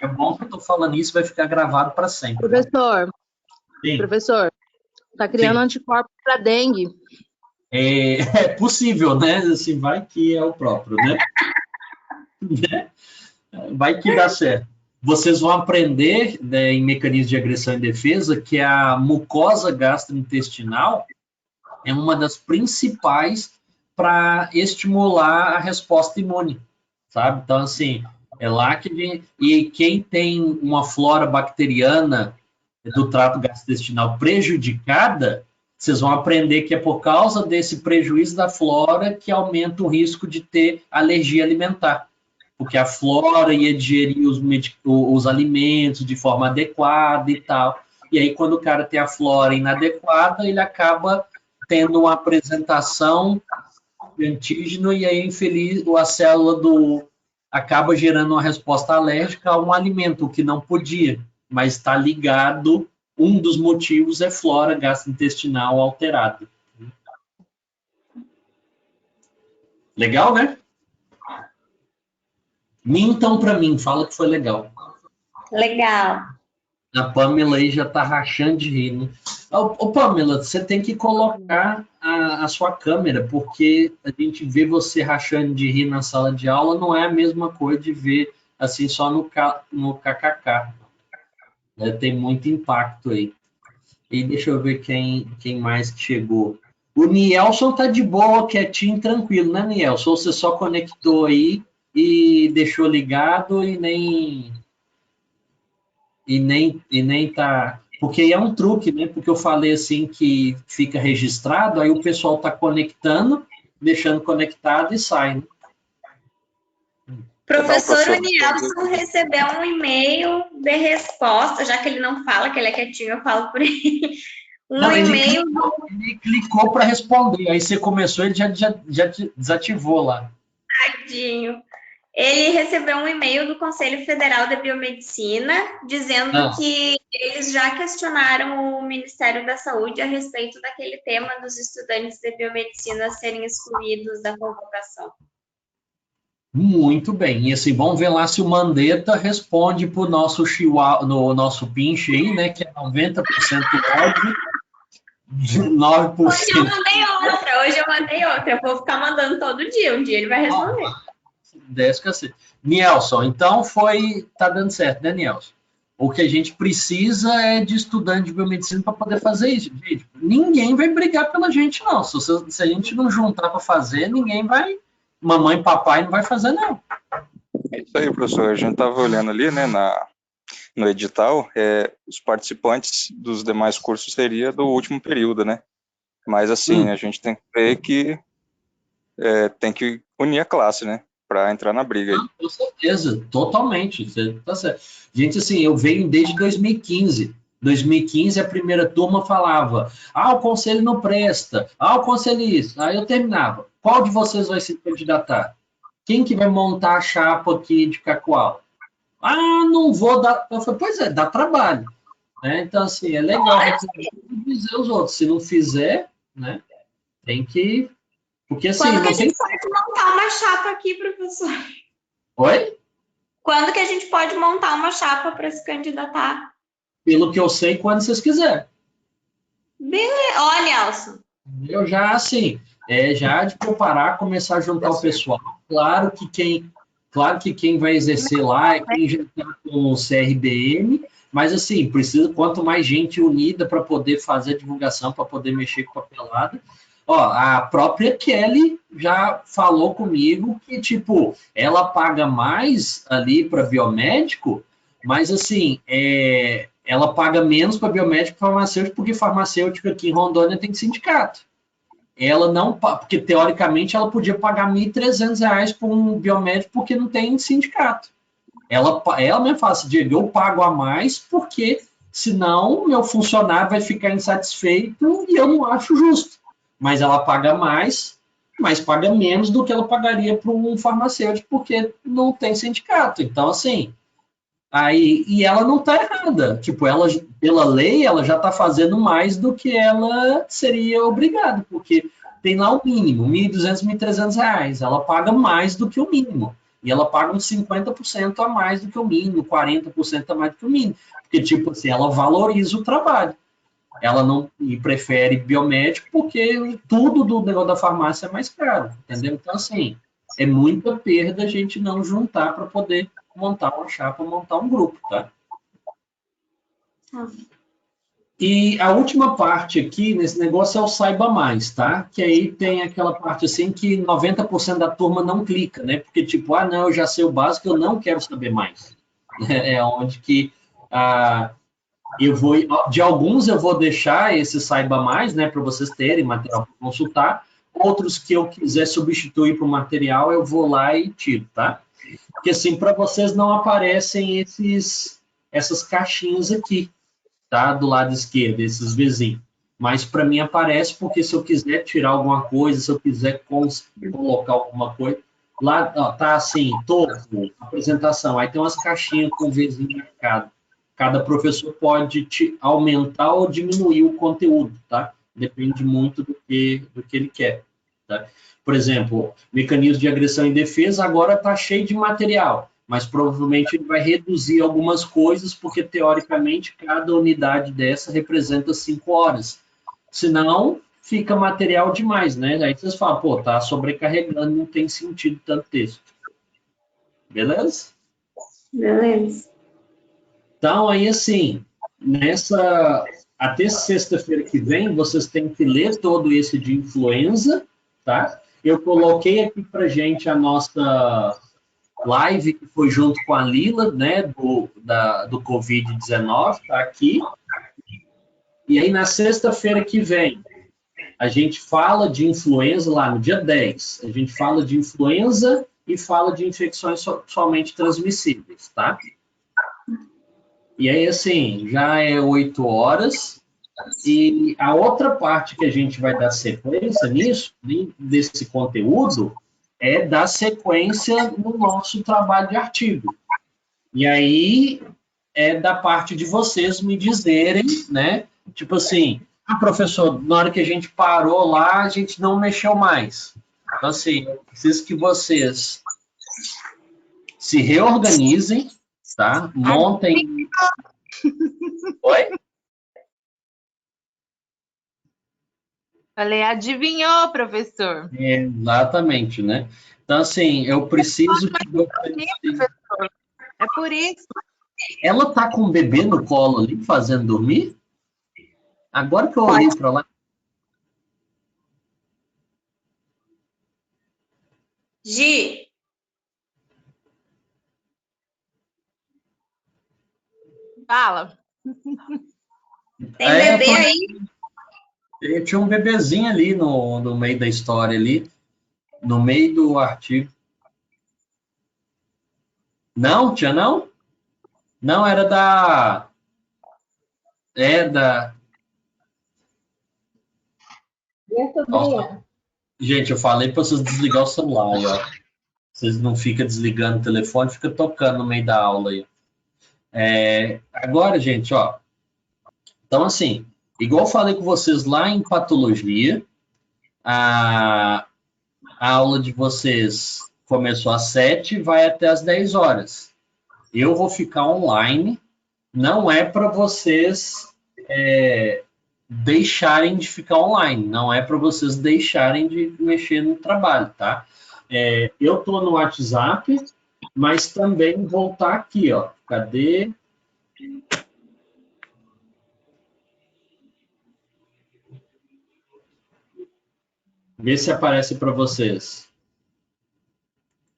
É bom que eu estou falando isso, vai ficar gravado para sempre. Professor, tá criando anticorpos para dengue. É possível, né? Assim, vai que é o próprio, né? Vai que dá certo. Vocês vão aprender, né, em mecanismos de agressão e defesa que a mucosa gastrointestinal é uma das principais para estimular a resposta imune, sabe? Então, assim, é lá que... E quem tem uma flora bacteriana do trato gastrointestinal prejudicada, vocês vão aprender que é por causa desse prejuízo da flora que aumenta o risco de ter alergia alimentar. Porque a flora ia digerir os alimentos de forma adequada e tal. E aí, quando o cara tem a flora inadequada, ele acaba tendo uma apresentação de antígeno e aí, a célula acaba gerando uma resposta alérgica a um alimento, o que não podia, mas está ligado, um dos motivos é flora gastrointestinal alterada. Legal, né? Mintam para mim, fala que foi legal. Legal. A Pamela aí já tá rachando de rir, né? Ô, Pamela, você tem que colocar a sua câmera, porque a gente vê você rachando de rir na sala de aula, não é a mesma coisa de ver assim só no kkk. Tem muito impacto aí. E deixa eu ver quem mais que chegou. O Nielson tá de boa, quietinho, tranquilo, né, Nielson? Ou você só conectou aí e deixou ligado e nem tá... Porque é um truque, né? Porque eu falei assim que fica registrado, aí o pessoal tá conectando, deixando conectado e sai, né? Professor Unielson recebeu um e-mail de resposta, já que ele não fala, que ele é quietinho, eu falo por ele. E-mail... Ele clicou para responder, aí você começou, ele já desativou lá. Tadinho. Ele recebeu um e-mail do Conselho Federal de Biomedicina dizendo que eles já questionaram o Ministério da Saúde a respeito daquele tema dos estudantes de biomedicina serem excluídos da convocação. Muito bem. E assim, vamos ver lá se o Mandetta responde para o nosso chihuahua, no nosso pinche aí, né? Que é 90% óbvio, 9%. Hoje eu mandei outra. Eu vou ficar mandando todo dia. Um dia ele vai responder. Nielson, então tá dando certo, né, Nielson? O que a gente precisa é de estudante de biomedicina para poder fazer isso. Gente, ninguém vai brigar pela gente, não. Se a gente não juntar para fazer, ninguém vai... Mamãe e papai não vai fazer, não. É isso aí, professor. A gente estava olhando ali, né, no edital, os participantes dos demais cursos seria do último período, né? Mas, assim, a gente tem que ver que tem que unir a classe, né? Para entrar na briga aí. Com certeza, totalmente. Você tá certo. Gente, assim, eu venho desde 2015. 2015, a primeira turma falava, o conselho não presta, o conselho isso. Aí eu terminava. Qual de vocês vai se candidatar? Quem que vai montar a chapa aqui de Cacoal? Não vou dar... Eu falei, pois é, dá trabalho. Né? Então, assim, é legal dizer os outros. Se não fizer, né, tem que... Porque, assim, quando que a gente pode montar uma chapa aqui, professor? Oi? Quando que a gente pode montar uma chapa para se candidatar? Pelo que eu sei, quando vocês quiserem. Beleza. Ó, Nelson. Eu já, assim, já de preparar, começar a juntar o pessoal. Claro que quem vai exercer lá é quem já está com o CRBM, mas, assim, precisa quanto mais gente unida para poder fazer a divulgação, para poder mexer com papelada. A própria Kelly já falou comigo que, tipo, ela paga mais ali para biomédico, mas, assim, ela paga menos para biomédico e farmacêutico, porque farmacêutico aqui em Rondônia tem sindicato. Ela não, porque teoricamente ela podia pagar R$ 1.300 por um biomédico porque não tem sindicato. Ela mesmo fala assim, Diego, eu pago a mais porque senão meu funcionário vai ficar insatisfeito e eu não acho justo. Mas ela paga mais, mas paga menos do que ela pagaria para um farmacêutico porque não tem sindicato. Então, assim... e ela não está errada. Tipo, pela lei, ela já está fazendo mais do que ela seria obrigada, porque tem lá o mínimo, R$ 1.200, R$ 1.300. Ela paga mais do que o mínimo. E ela paga uns 50% a mais do que o mínimo, 40% a mais do que o mínimo. Porque, tipo assim, ela valoriza o trabalho. Ela não e prefere biomédico porque tudo do negócio da farmácia é mais caro, entendeu? Então, assim, é muita perda a gente não juntar para poder montar uma chapa, montar um grupo, tá? E a última parte aqui nesse negócio é o Saiba Mais, tá? Que aí tem aquela parte assim que 90% da turma não clica, né? Porque tipo, ah, não, eu já sei o básico, eu não quero saber mais. É onde que eu vou, de alguns eu vou deixar esse Saiba Mais, né? Para vocês terem material para consultar. Outros que eu quiser substituir para o material, eu vou lá e tiro, tá? Porque assim, para vocês não aparecem essas caixinhas aqui, tá? Do lado esquerdo, esses vizinhos. Mas para mim aparece porque se eu quiser tirar alguma coisa, se eu quiser colocar alguma coisa, lá ó, tá assim, topo, apresentação, aí tem umas caixinhas com vizinho marcado. Cada professor pode aumentar ou diminuir o conteúdo, tá? Depende muito do que ele quer, tá? Por exemplo, mecanismo de agressão e defesa agora está cheio de material, mas provavelmente ele vai reduzir algumas coisas, porque teoricamente cada unidade dessa representa 5 horas. Senão, fica material demais, né? Aí vocês falam, pô, tá sobrecarregando, não tem sentido tanto texto. Beleza? Beleza. Então, aí assim, até sexta-feira que vem, vocês têm que ler todo esse de influenza, tá? Eu coloquei aqui pra gente a nossa live que foi junto com a Lila, né, do Covid-19, tá aqui. E aí, na sexta-feira que vem, a gente fala de influenza lá no dia 10. A gente fala de influenza e fala de infecções somente transmissíveis, tá? E aí, assim, já é 8 horas. E a outra parte que a gente vai dar sequência nisso, desse conteúdo, é dar sequência no nosso trabalho de artigo. E aí é da parte de vocês me dizerem, né? Tipo assim, professor, na hora que a gente parou lá, a gente não mexeu mais. Então, assim, eu preciso que vocês se reorganizem, tá? Montem... Oi? Falei, adivinhou, professor. Exatamente, né? Então, assim, eu preciso que vocês... É por isso. Ela tá com o bebê no colo ali, fazendo dormir? Agora que eu olhei para lá... Gi. Fala. Tem bebê aí? Eu tinha um bebezinho ali no meio da história ali, no meio do artigo. Não, tinha não? Não, era da... Nossa. Gente, eu falei para vocês desligar o celular aí, ó. Vocês não ficam desligando o telefone, fica tocando no meio da aula aí. Agora, gente, ó. Então, assim, igual eu falei com vocês lá em patologia, a aula de vocês começou às 7 e vai até às 10 horas. Eu vou ficar online, não é para vocês deixarem de ficar online, não é para vocês deixarem de mexer no trabalho, tá? Eu estou no WhatsApp, mas também vou estar aqui, ó. Cadê? Vê se aparece para vocês.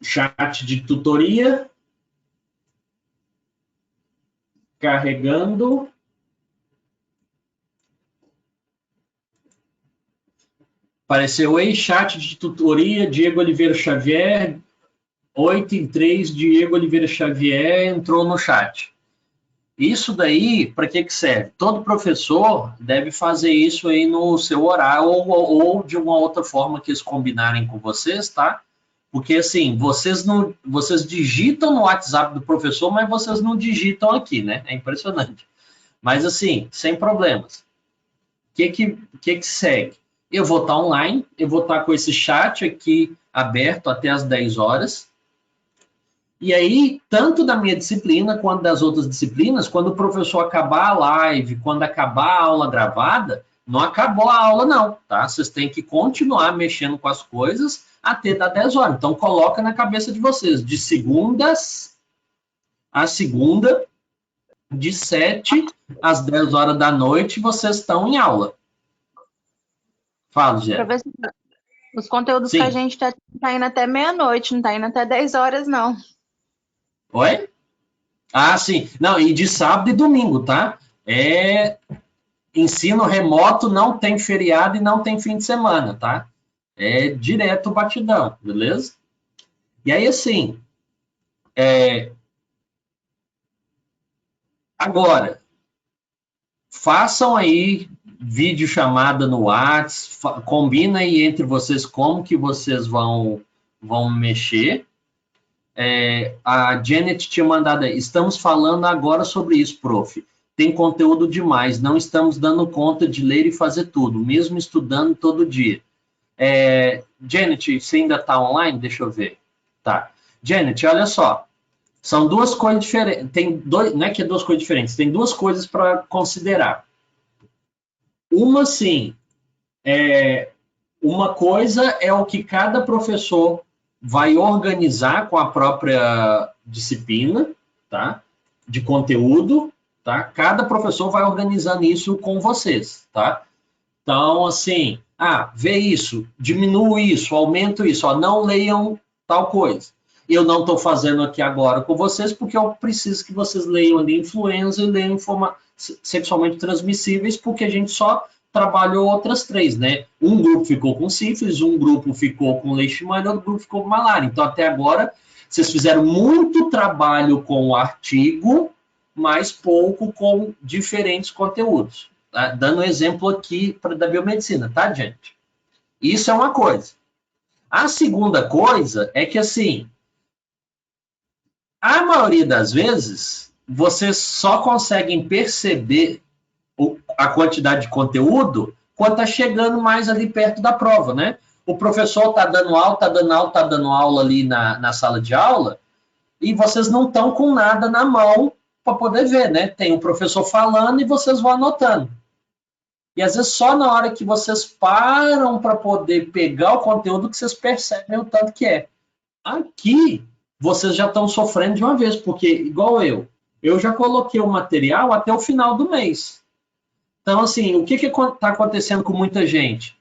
Chat de tutoria. Carregando. Apareceu aí, chat de tutoria, Diego Oliveira Xavier, 8:03, Diego Oliveira Xavier entrou no chat. Isso daí, para que serve? Todo professor deve fazer isso aí no seu horário, ou de uma outra forma que eles combinarem com vocês, tá? Porque assim, vocês digitam no WhatsApp do professor, mas vocês não digitam aqui, né? É impressionante. Mas assim, sem problemas. O que segue? Eu vou estar online, eu vou estar com esse chat aqui aberto até as 10 horas. E aí, tanto da minha disciplina quanto das outras disciplinas, quando o professor acabar a live, quando acabar a aula gravada, não acabou a aula não, tá? Vocês têm que continuar mexendo com as coisas até dar 10 horas. Então, coloca na cabeça de vocês, de segundas a segunda, de 7 às 10 horas da noite, vocês estão em aula. Fala, Gê. Professor, os conteúdos Sim. que a gente tá indo até meia-noite, não tá indo até 10 horas, não. Oi? Ah, sim. Não, e de sábado e domingo, tá? Ensino remoto, não tem feriado e não tem fim de semana, tá? É direto batidão, beleza? E aí, assim, agora, façam aí vídeo chamada no WhatsApp, combina aí entre vocês como que vocês vão mexer. A Janet tinha mandado aí, estamos falando agora sobre isso, prof. Tem conteúdo demais, não estamos dando conta de ler e fazer tudo, mesmo estudando todo dia. Janet, você ainda está online? Deixa eu ver. Tá. Janet, olha só. São duas coisas diferentes. Não é que é duas coisas diferentes, tem duas coisas para considerar. Uma, sim, uma coisa é o que cada professor vai organizar com a própria disciplina, tá? De conteúdo, tá? Cada professor vai organizando isso com vocês, tá? Então, assim, vê isso, diminua isso, aumenta isso, não leiam tal coisa. Eu não estou fazendo aqui agora com vocês, porque eu preciso que vocês leiam ali influenza e leiam sexualmente transmissíveis, porque a gente só trabalhou outras 3, né? Um grupo ficou com sífilis, um grupo ficou com leishmania, outro grupo ficou com malária. Então, até agora, vocês fizeram muito trabalho com o artigo, mas pouco com diferentes conteúdos. Tá? Dando um exemplo aqui da biomedicina, tá, gente? Isso é uma coisa. A segunda coisa é que, assim, a maioria das vezes, vocês só conseguem perceber a quantidade de conteúdo quando está chegando mais ali perto da prova, né? O professor está dando aula ali na sala de aula e vocês não estão com nada na mão para poder ver, né? Tem o professor falando e vocês vão anotando. E às vezes só na hora que vocês param para poder pegar o conteúdo que vocês percebem o tanto que é. Aqui, vocês já estão sofrendo de uma vez, porque, igual eu já coloquei o material até o final do mês. Então, assim, o que está acontecendo com muita gente?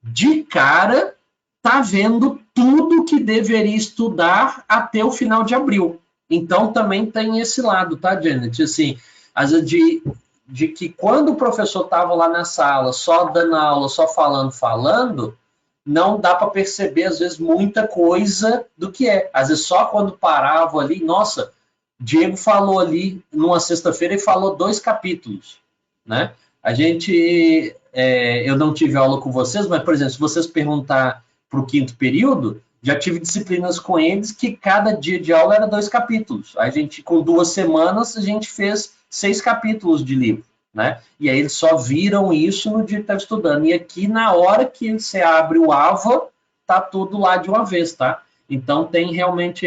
De cara, está vendo tudo que deveria estudar até o final de abril. Então, também tem esse lado, tá, Janet? Assim, às vezes de que quando o professor estava lá na sala, só dando aula, só falando, não dá para perceber, às vezes, muita coisa do que é. Às vezes, só quando parava ali, nossa, Diego falou ali, numa sexta-feira, ele falou 2 capítulos, né? A gente, eu não tive aula com vocês, mas, por exemplo, se vocês perguntar para o 5º período, já tive disciplinas com eles que cada dia de aula era 2 capítulos. A gente, com 2 semanas, a gente fez 6 capítulos de livro, né? E aí eles só viram isso no dia que estava estudando. E aqui, na hora que você abre o AVA, tá tudo lá de uma vez, tá? Então, tem realmente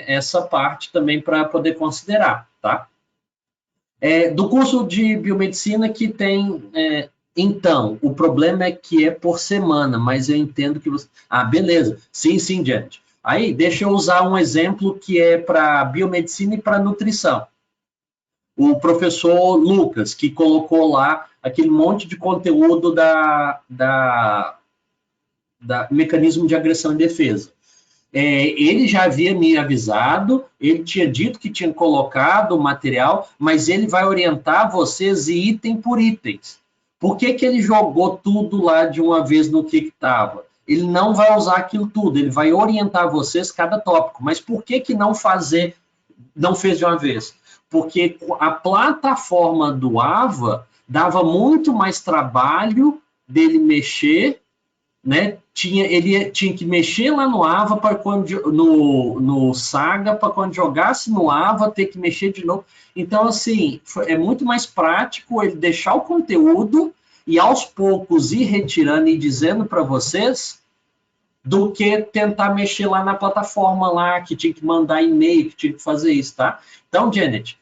essa parte também para poder considerar, tá? Do curso de biomedicina que tem... então, o problema é que é por semana, mas eu entendo que você... beleza. Sim, gente. Aí, deixa eu usar um exemplo que é para biomedicina e para nutrição. O professor Lucas, que colocou lá aquele monte de conteúdo da mecanismo de agressão e defesa. Ele já havia me avisado, ele tinha dito que tinha colocado o material, mas ele vai orientar vocês item por itens. Por que ele jogou tudo lá de uma vez no que estava? Ele não vai usar aquilo tudo, ele vai orientar vocês cada tópico. Mas por que não fez de uma vez? Porque a plataforma do AVA dava muito mais trabalho dele mexer, né? Ele tinha que mexer lá no AVA, no Saga, para quando jogasse no AVA, ter que mexer de novo. Então, assim, é muito mais prático ele deixar o conteúdo e, aos poucos, ir retirando e dizendo para vocês do que tentar mexer lá na plataforma lá, que tinha que mandar e-mail, que tinha que fazer isso, tá? Então, Janet,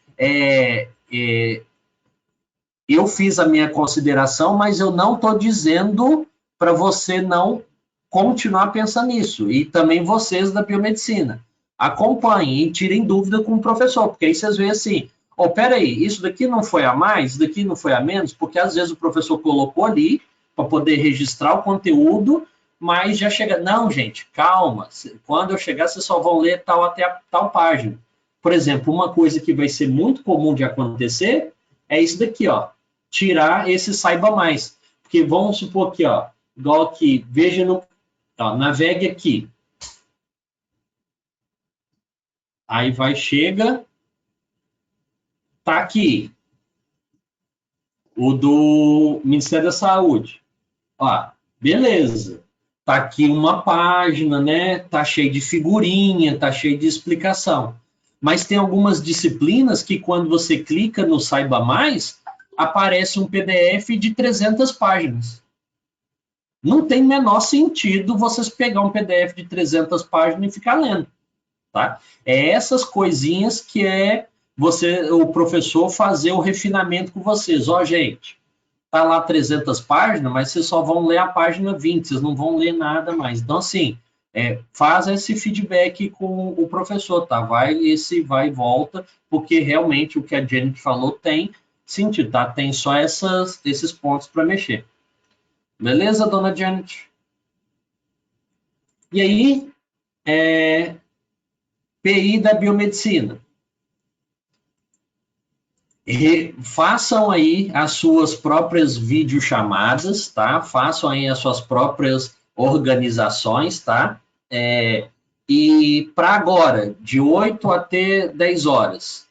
eu fiz a minha consideração, mas eu não estou dizendo para você não continuar pensando nisso. E também vocês da biomedicina. Acompanhem e tirem dúvida com o professor, porque aí vocês veem assim, peraí, isso daqui não foi a mais, isso daqui não foi a menos, porque às vezes o professor colocou ali para poder registrar o conteúdo, mas já chega... Não, gente, calma. Quando eu chegar, vocês só vão ler tal até a tal página. Por exemplo, uma coisa que vai ser muito comum de acontecer é isso daqui, ó. Tirar esse saiba mais. Porque vamos supor aqui, ó, igual aqui, veja no... Ó, navegue aqui. Aí vai, chega... Tá aqui. O do Ministério da Saúde. Ó, beleza. Tá aqui uma página, né? Tá cheio de figurinha, tá cheio de explicação. Mas tem algumas disciplinas que quando você clica no Saiba Mais, aparece um PDF de 300 páginas. Não tem menor sentido vocês pegar um PDF de 300 páginas e ficar lendo, tá? É essas coisinhas que o professor fazer o refinamento com vocês. Ó, gente, tá lá 300 páginas, mas vocês só vão ler a página 20, vocês não vão ler nada mais. Então, assim, faz esse feedback com o professor, tá? Vai e volta, porque realmente o que a Janet falou tem sentido, tá? Tem só esses pontos para mexer. Beleza, dona Janet? E aí, PI da biomedicina. Façam aí as suas próprias videochamadas, tá? Façam aí as suas próprias organizações, tá? E para agora, de 8 até 10 horas,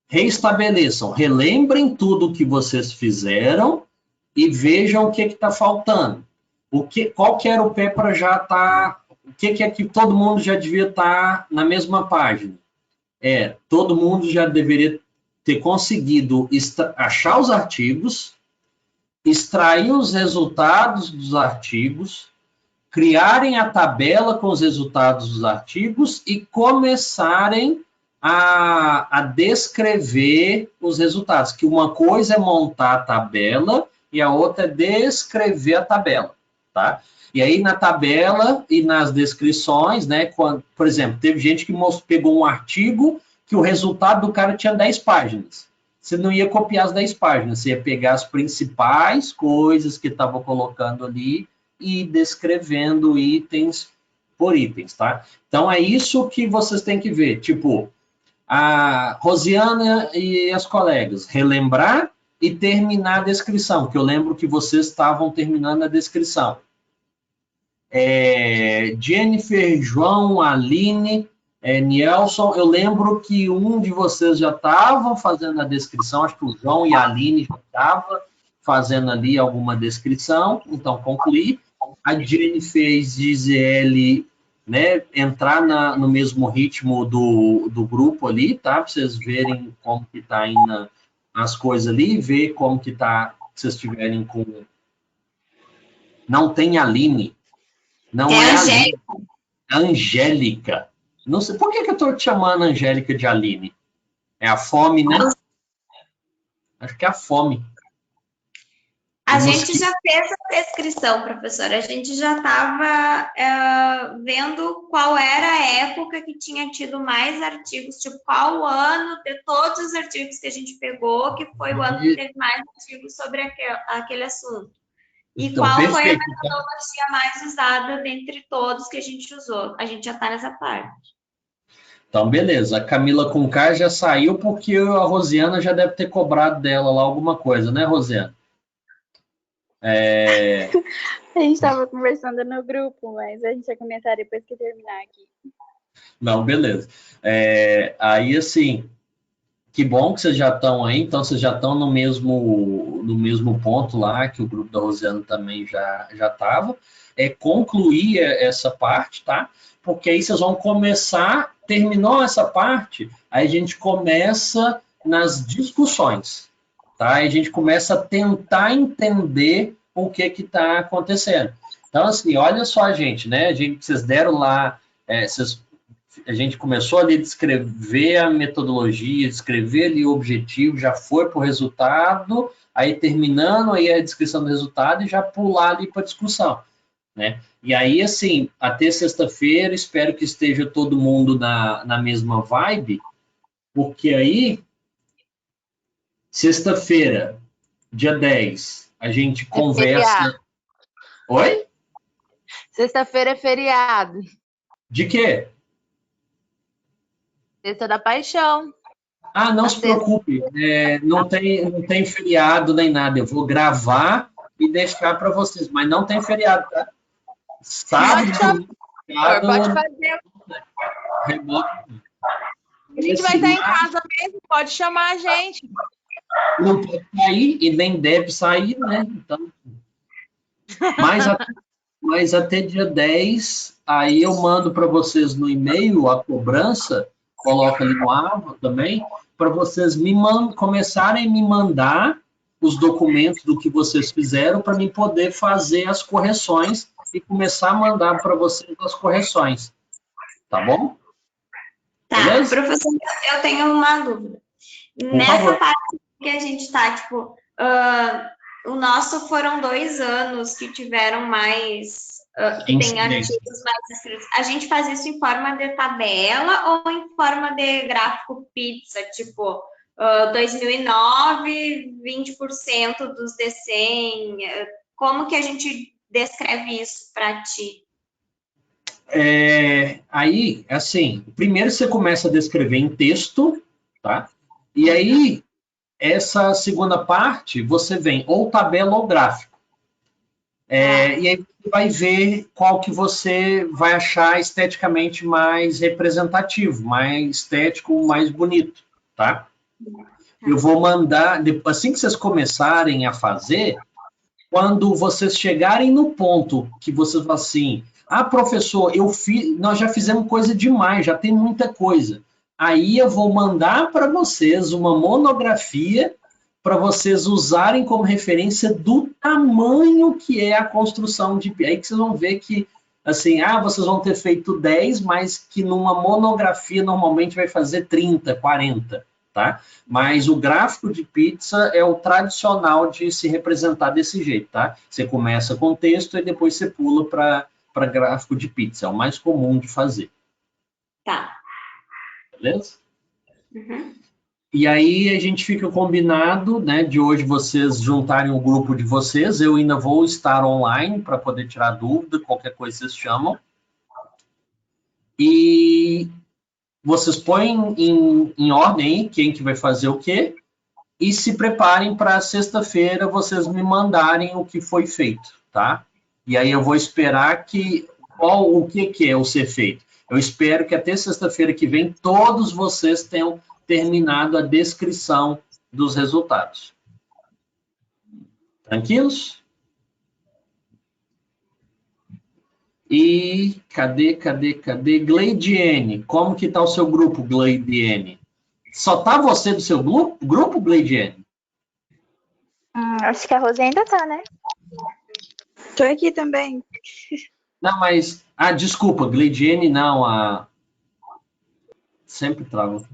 reestabeleçam, relembrem tudo o que vocês fizeram e vejam o que está faltando. Qual que era o pé para já estar... O que é que todo mundo já devia estar na mesma página? Todo mundo já deveria ter conseguido achar os artigos, extrair os resultados dos artigos, criarem a tabela com os resultados dos artigos e começarem a descrever os resultados. Que uma coisa é montar a tabela e a outra é descrever a tabela, tá? E aí, na tabela e nas descrições, né? Por exemplo, teve gente que pegou um artigo que o resultado do cara tinha 10 páginas. Você não ia copiar as 10 páginas, você ia pegar as principais coisas que estava colocando ali e ir descrevendo itens por itens, tá? Então, é isso que vocês têm que ver. Tipo, a Rosiana e as colegas, relembrar e terminar a descrição, que eu lembro que vocês estavam terminando a descrição. Jennifer, João, Aline... Nielson, eu lembro que um de vocês já estavam fazendo a descrição, acho que o João e a Aline já estavam fazendo ali alguma descrição, então concluí. A Jenny fez Gisele, né, entrar no mesmo ritmo do grupo ali, tá? Para vocês verem como que tá indo as coisas ali, ver como que tá, se vocês estiverem com... Não tem Aline. Não é Aline. Angélica. Não sei, por que eu estou te chamando a Angélica de Aline? É a fome, né? Acho que é a fome. A gente já fez a descrição, professora. A gente já estava vendo qual era a época que tinha tido mais artigos, tipo, qual o ano de todos os artigos que a gente pegou, que foi o ano que teve mais artigos sobre aquele assunto. E então, qual foi a metodologia mais usada dentre todos que a gente usou. A gente já está nessa parte. Então, beleza. A Camila com K já saiu porque a Rosiana já deve ter cobrado dela lá alguma coisa, né, Rosiana? A gente estava conversando no grupo, mas a gente vai começar depois que terminar aqui. Não, beleza. Aí, assim, que bom que vocês já estão aí. Então, vocês já estão no mesmo ponto lá, que o grupo da Rosiana também já estava. Concluir essa parte, tá? Porque aí vocês vão começar, terminou essa parte, aí a gente começa nas discussões, tá? Aí a gente começa a tentar entender o que está acontecendo. Então, Então, assim, olha só, gente, né? Vocês deram lá, a gente começou ali a descrever a metodologia, descrever ali o objetivo, já foi para o resultado, aí terminando aí a descrição do resultado e já pular ali para a discussão, né? E aí, assim, até sexta-feira, espero que esteja todo mundo na mesma vibe, porque aí, sexta-feira, dia 10, a gente conversa... feriado. Oi? Sexta-feira é feriado. De quê? Sexta da Paixão. Ah, não se preocupe, não tem feriado nem nada. Eu vou gravar e deixar para vocês, mas não tem feriado, tá? Sábado, pode fazer. Remoto. A gente vai estar em casa mesmo, pode chamar a gente. Não pode sair e nem deve sair, né? Então, mas até dia 10, aí eu mando para vocês no e-mail a cobrança, coloca ali no Ava também, para vocês começarem a me mandar os documentos do que vocês fizeram para mim poder fazer as correções e começar a mandar para vocês as correções. Tá bom? Tá, beleza? Professor, eu tenho uma dúvida. Nessa parte que a gente está, tipo, o nosso foram 2 anos que tiveram mais, que tem artigos mais escritos. A gente faz isso em forma de tabela ou em forma de gráfico pizza, tipo, 2009, 20% dos de 100, como que a gente descreve isso para ti? Aí, assim, primeiro você começa a descrever em texto, tá? E aí, essa segunda parte, você vem ou tabela ou gráfico. E aí você vai ver qual que você vai achar esteticamente mais representativo, mais estético, mais bonito, tá? Eu vou mandar, assim que vocês começarem a fazer, quando vocês chegarem no ponto que vocês falam assim, professor, nós já fizemos coisa demais, já tem muita coisa. Aí eu vou mandar para vocês uma monografia para vocês usarem como referência do tamanho que é a construção de... Aí que vocês vão ver que, assim, vocês vão ter feito 10, mas que numa monografia normalmente vai fazer 30, 40, tá? Mas o gráfico de pizza é o tradicional de se representar desse jeito, tá? Você começa com texto e depois você pula para gráfico de pizza, é o mais comum de fazer. Tá. Beleza? Uhum. E aí a gente fica combinado, né, de hoje vocês juntarem o grupo de vocês, eu ainda vou estar online para poder tirar dúvida, qualquer coisa vocês chamam. E vocês põem em ordem aí quem que vai fazer o quê, e se preparem para sexta-feira vocês me mandarem o que foi feito, tá? E aí eu vou esperar o que é o ser feito. Eu espero que até sexta-feira que vem todos vocês tenham terminado a descrição dos resultados. Tranquilos? E cadê? Gleidiene, como que tá o seu grupo, Gleidiene? Só tá você do seu grupo, Gleidiene? Acho que a Rose ainda tá, né? Tô aqui também. Não, mas... desculpa, Gleidiene não, sempre trava.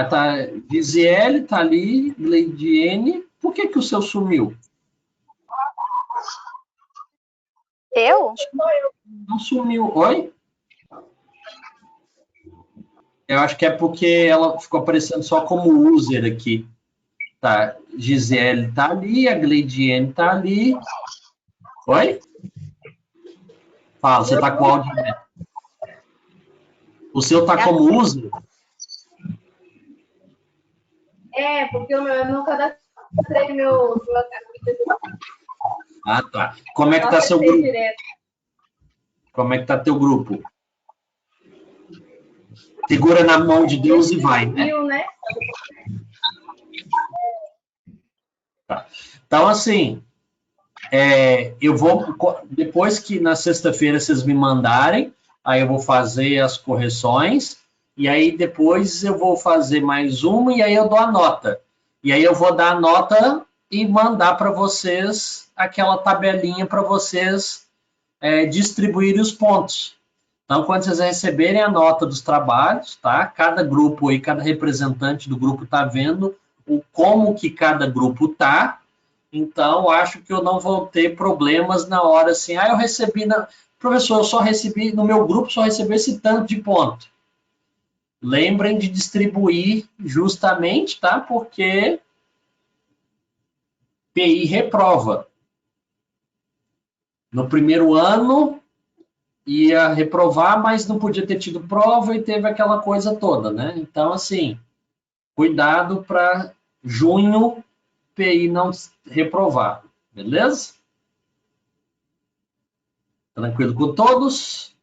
Tá, Gisele tá ali, Gleidiene, por que o seu sumiu? Eu? Não sumiu, oi? Eu acho que é porque ela ficou aparecendo só como user aqui. Tá, Gisele tá ali, a Gleidiene tá ali. Oi? Fala, você tá com o áudio, né? O seu tá como user? Porque eu não cadastrei meu Tá. Como é que tá seu grupo? Como é que tá teu grupo? Segura na mão de Deus e vai, né? Tá. Então, assim, eu vou, depois que na sexta-feira vocês me mandarem, aí eu vou fazer as correções, e aí depois eu vou fazer mais uma, e aí eu dou a nota. E aí eu vou dar a nota e mandar para vocês aquela tabelinha para vocês distribuir os pontos. Então, quando vocês receberem a nota dos trabalhos, tá? Cada grupo aí, cada representante do grupo está vendo como que cada grupo está. Então, acho que eu não vou ter problemas na hora assim, eu recebi, professor, eu só recebi, no meu grupo só recebi esse tanto de ponto. Lembrem de distribuir justamente, tá? Porque PI reprova. No primeiro ano ia reprovar, mas não podia ter tido prova e teve aquela coisa toda, né? Então, assim, cuidado para junho PI não reprovar, beleza? Tranquilo com todos?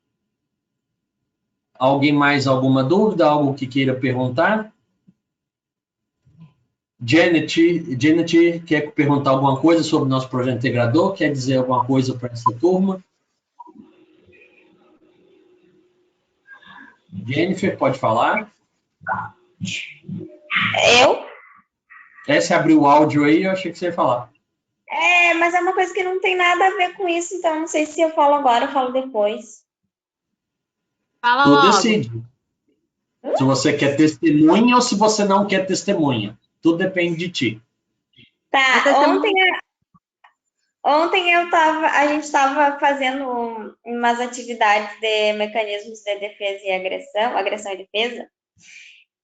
Alguém mais alguma dúvida, algo que queira perguntar? Janet quer perguntar alguma coisa sobre o nosso projeto integrador? Quer dizer alguma coisa para essa turma? Jennifer, pode falar? Eu? Você abriu o áudio aí, eu achei que você ia falar. Mas é uma coisa que não tem nada a ver com isso, então não sei se eu falo agora ou falo depois. Fala Tu logo. decide. Se você quer testemunha ou se você não quer testemunha. Tudo depende de ti. Tá, ontem a gente estava fazendo umas atividades de mecanismos de defesa e agressão e defesa,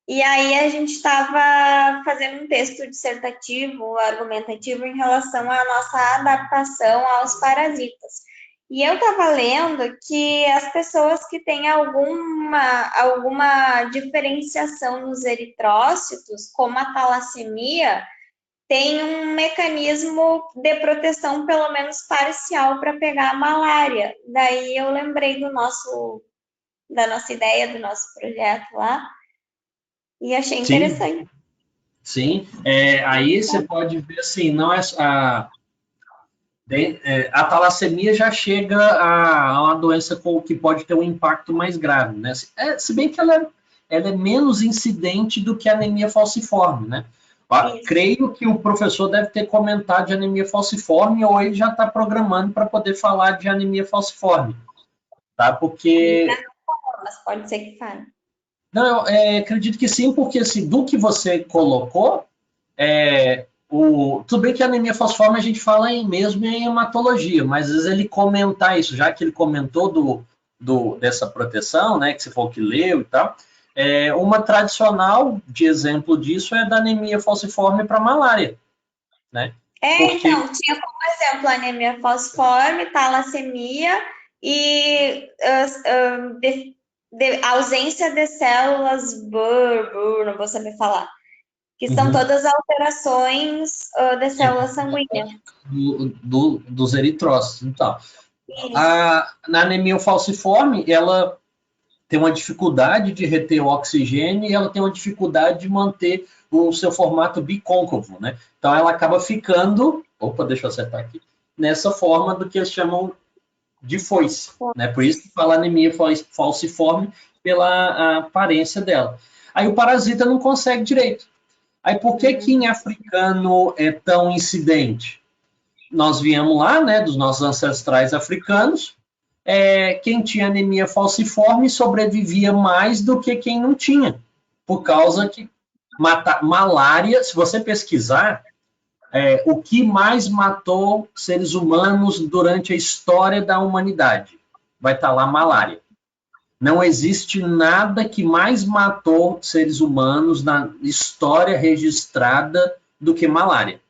e aí a gente estava fazendo um texto dissertativo, argumentativo, em relação à nossa adaptação aos parasitas. E eu estava lendo que as pessoas que têm alguma diferenciação nos eritrócitos, como a talassemia, tem um mecanismo de proteção, pelo menos parcial, para pegar a malária. Daí eu lembrei da nossa ideia, do nosso projeto lá, e achei interessante. Sim, aí você pode ver assim, não é a talassemia já chega a uma doença que pode ter um impacto mais grave, né? Se bem que ela é menos incidente do que a anemia falciforme, né? Creio que o professor deve ter comentado de anemia falciforme ou ele já está programando para poder falar de anemia falciforme, tá? Porque... Mas pode ser que fale. Não, acredito que sim, porque assim, do que você colocou, tudo bem que a anemia falciforme a gente fala mesmo em hematologia, mas às vezes ele comentar isso, já que ele comentou dessa proteção, né, que você falou que leu e tal, uma tradicional de exemplo disso é da anemia falciforme para malária, né? Então, tinha como exemplo a anemia falciforme, talassemia e ausência de células Burr, não vou saber falar, que são todas alterações de células sanguíneas. Dos eritrócitos, então. Na anemia falciforme, ela tem uma dificuldade de reter o oxigênio e ela tem uma dificuldade de manter o seu formato bicôncavo, né? Então, ela acaba ficando, deixa eu acertar aqui, nessa forma do que eles chamam de foice, né? Por isso que fala anemia falciforme pela aparência dela. Aí o parasita não consegue direito. Aí por que em africano é tão incidente? Nós viemos lá, né, dos nossos ancestrais africanos, quem tinha anemia falciforme sobrevivia mais do que quem não tinha, por causa que malária, se você pesquisar, o que mais matou seres humanos durante a história da humanidade, vai estar lá malária. Não existe nada que mais matou seres humanos na história registrada do que malária.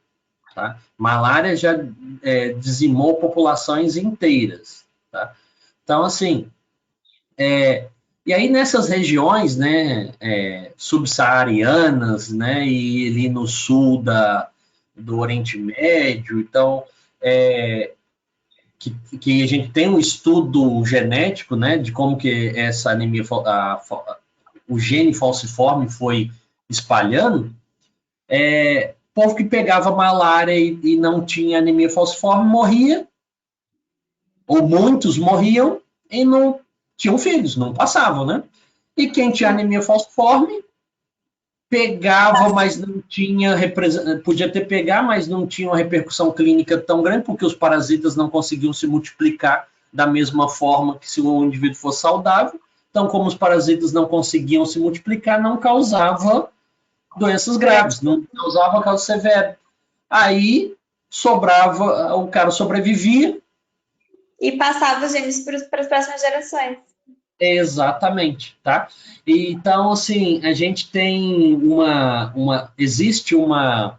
Tá? Malária já dizimou populações inteiras. Tá? Então, assim, e aí nessas regiões, né, subsaarianas, né, e ali no sul do Oriente Médio, então, que a gente tem um estudo genético, né, de como que essa anemia, o gene falciforme foi espalhando, povo que pegava malária e não tinha anemia falciforme morria, ou muitos morriam e não tinham filhos, não passavam, né? E quem tinha anemia falciforme pegava, mas não tinha, podia pegar, mas não tinha uma repercussão clínica tão grande, porque os parasitas não conseguiam se multiplicar da mesma forma que se o indivíduo fosse saudável. Então, como os parasitas não conseguiam se multiplicar, não causava doenças graves, não causava caso severo. Aí sobrava, o cara sobrevivia. E passava os genes para as próximas gerações. Exatamente, tá? Então, assim, a gente tem existe uma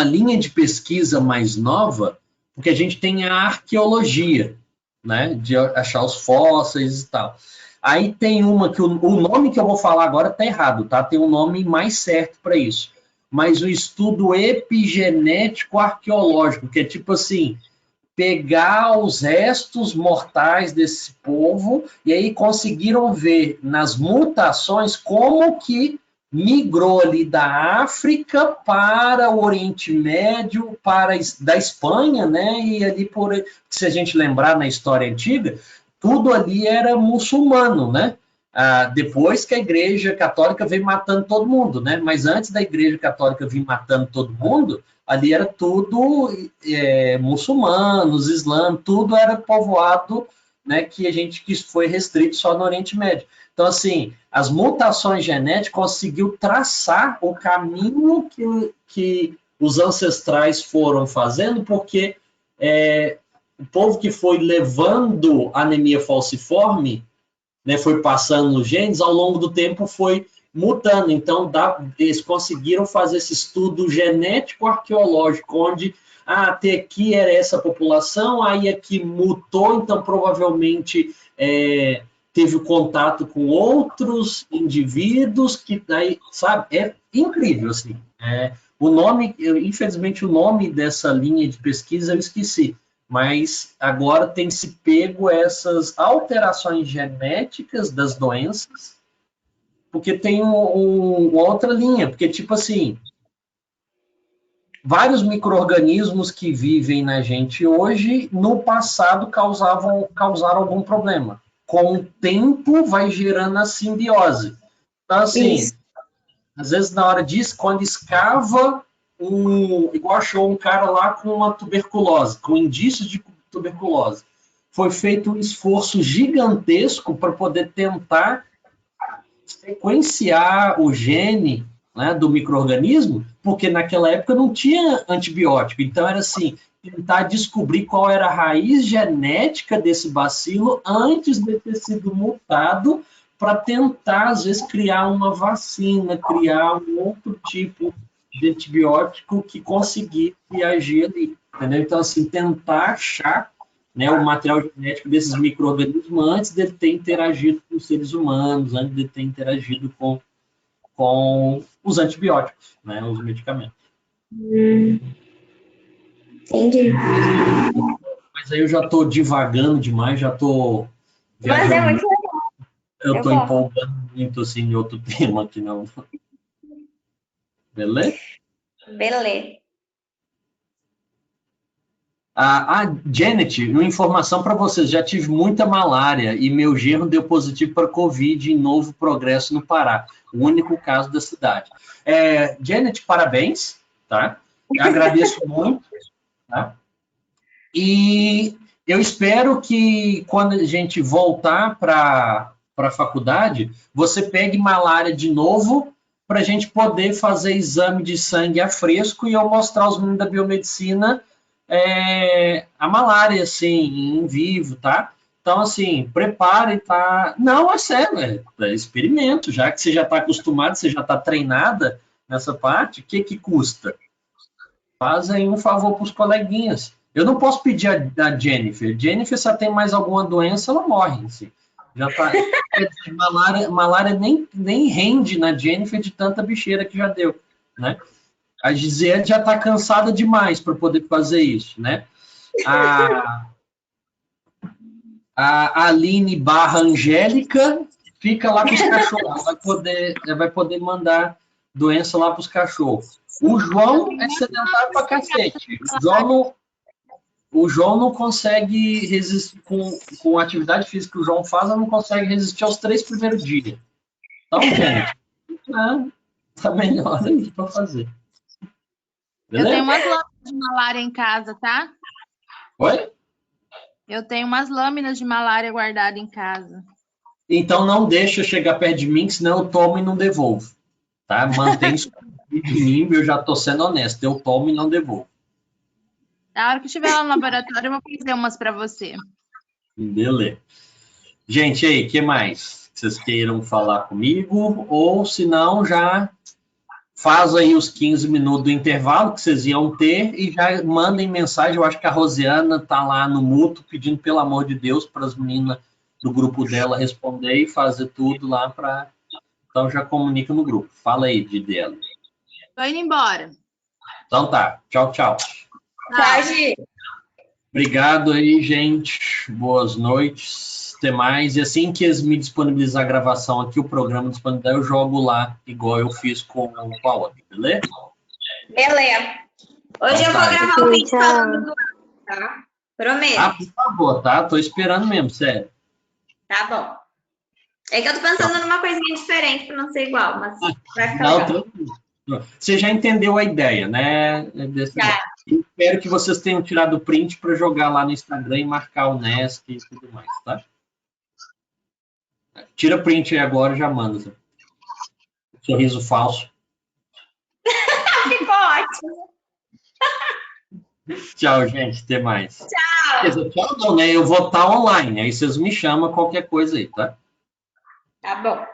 linha de pesquisa mais nova, porque a gente tem a arqueologia, né? De achar os fósseis e tal. Aí tem uma que o nome que eu vou falar agora tá errado, tá? Tem um nome mais certo para isso. Mas o estudo epigenético arqueológico, que é tipo assim, pegar os restos mortais desse povo e aí conseguiram ver nas mutações como que migrou ali da África para o Oriente Médio, da Espanha, né? E ali se a gente lembrar na história antiga, tudo ali era muçulmano, né? Depois que a Igreja Católica veio matando todo mundo, né? Mas antes da Igreja Católica vir matando todo mundo, ali era tudo muçulmanos, islã, tudo era povoado, né? Que foi restrito só no Oriente Médio. Então, assim, as mutações genéticas conseguiu traçar o caminho que os ancestrais foram fazendo, porque o povo que foi levando anemia falciforme, né, foi passando os genes, ao longo do tempo foi mutando. Então, eles conseguiram fazer esse estudo genético arqueológico, onde até aqui era essa população, aí aqui mutou, então provavelmente teve contato com outros indivíduos, que daí, sabe, é incrível, assim. Infelizmente, o nome dessa linha de pesquisa eu esqueci, mas agora tem se pego essas alterações genéticas das doenças, porque tem uma outra linha, porque, tipo assim, vários micro-organismos que vivem na gente hoje, no passado causaram algum problema. Com o tempo, vai gerando a simbiose. Então, assim, às vezes, na hora disso, quando escava, igual achou um cara lá com uma tuberculose, com indícios de tuberculose, foi feito um esforço gigantesco para poder tentar sequenciar o gene, né, do micro-organismo, porque naquela época não tinha antibiótico. Então, era assim, tentar descobrir qual era a raiz genética desse bacilo antes de ter sido mutado, para tentar, às vezes, criar uma vacina, criar um outro tipo de antibiótico que conseguisse agir ali. Entendeu? Então, assim, tentar achar, né, o material genético desses micro-organismos antes de ele ter interagido com os seres humanos, antes de ele ter interagido com os antibióticos, né, os medicamentos. Entendi. Mas aí eu já estou divagando demais, já estou viajando. Mas é muito legal. Eu estou empolgando muito, assim, em outro tema aqui, não. Beleza? Beleza. Janet, uma informação para vocês. Já tive muita malária e meu genro deu positivo para Covid em Novo Progresso, no Pará. O único caso da cidade. Janet, parabéns, tá? Eu agradeço muito, tá? E eu espero que quando a gente voltar para a faculdade, você pegue malária de novo para a gente poder fazer exame de sangue a fresco e eu mostrar aos meninos da biomedicina a malária, assim, em vivo, tá? Então, assim, prepare, tá? Não, é sério, é experimento, já que você já está acostumado, você já está treinada nessa parte, o que custa? Faz aí um favor para os coleguinhas. Eu não posso pedir a Jennifer. Jennifer, se ela tem mais alguma doença, ela morre, assim. Já tá, malária nem rende na Jennifer de tanta bicheira que já deu, né? A Gisele já está cansada demais para poder fazer isso, né? A Aline / Angélica fica lá com os cachorros, vai poder mandar doença lá para os cachorros. O João é sedentário pra cacete. O João não consegue resistir, com a atividade física que o João faz, não consegue resistir aos 3 primeiros dias. Então, gente, tá melhor aí para fazer. Beleza? Eu tenho umas lâmpadas de malária em casa, tá? Oi? Eu tenho umas lâminas de malária guardadas em casa. Então não deixa chegar perto de mim, que senão eu tomo e não devolvo. Tá? Mantém isso de mim, eu já tô sendo honesto. Eu tomo e não devolvo. Na hora que estiver lá no laboratório, eu vou fazer umas para você. Beleza. Gente, aí, o que mais? Vocês queiram falar comigo? Ou, se não, já faz aí os 15 minutos do intervalo que vocês iam ter e já mandem mensagem. Eu acho que a Rosiana tá lá no mútuo pedindo, pelo amor de Deus, para as meninas do grupo dela responder e fazer tudo lá para... Então, já comunica no grupo. Fala aí, dela. Tô indo embora. Então tá. Tchau, tchau. Tchau, Gi. Obrigado aí, gente. Boas noites. Até mais. E assim que eles me disponibilizar a gravação aqui, o programa disponibilizar, eu jogo lá, igual eu fiz com a outra, beleza? Beleza. Hoje eu vou gravar um vídeo falando do... Tá? Prometo. Ah, por favor, tá? Tô esperando mesmo, sério. Tá bom. É que eu tô pensando numa coisinha diferente pra não ser igual, mas vai ficar Não, legal. tranquilo. Você já entendeu a ideia, né? Espero que vocês tenham tirado o print para jogar lá no Instagram e marcar o Nesc e tudo mais, tá? Tira print aí agora e já manda. Sorriso falso. Ficou ótimo. Tchau, gente. Até mais. Tchau. Tchau não, né? Eu vou estar online. Aí vocês me chamam qualquer coisa aí, tá? Tá bom.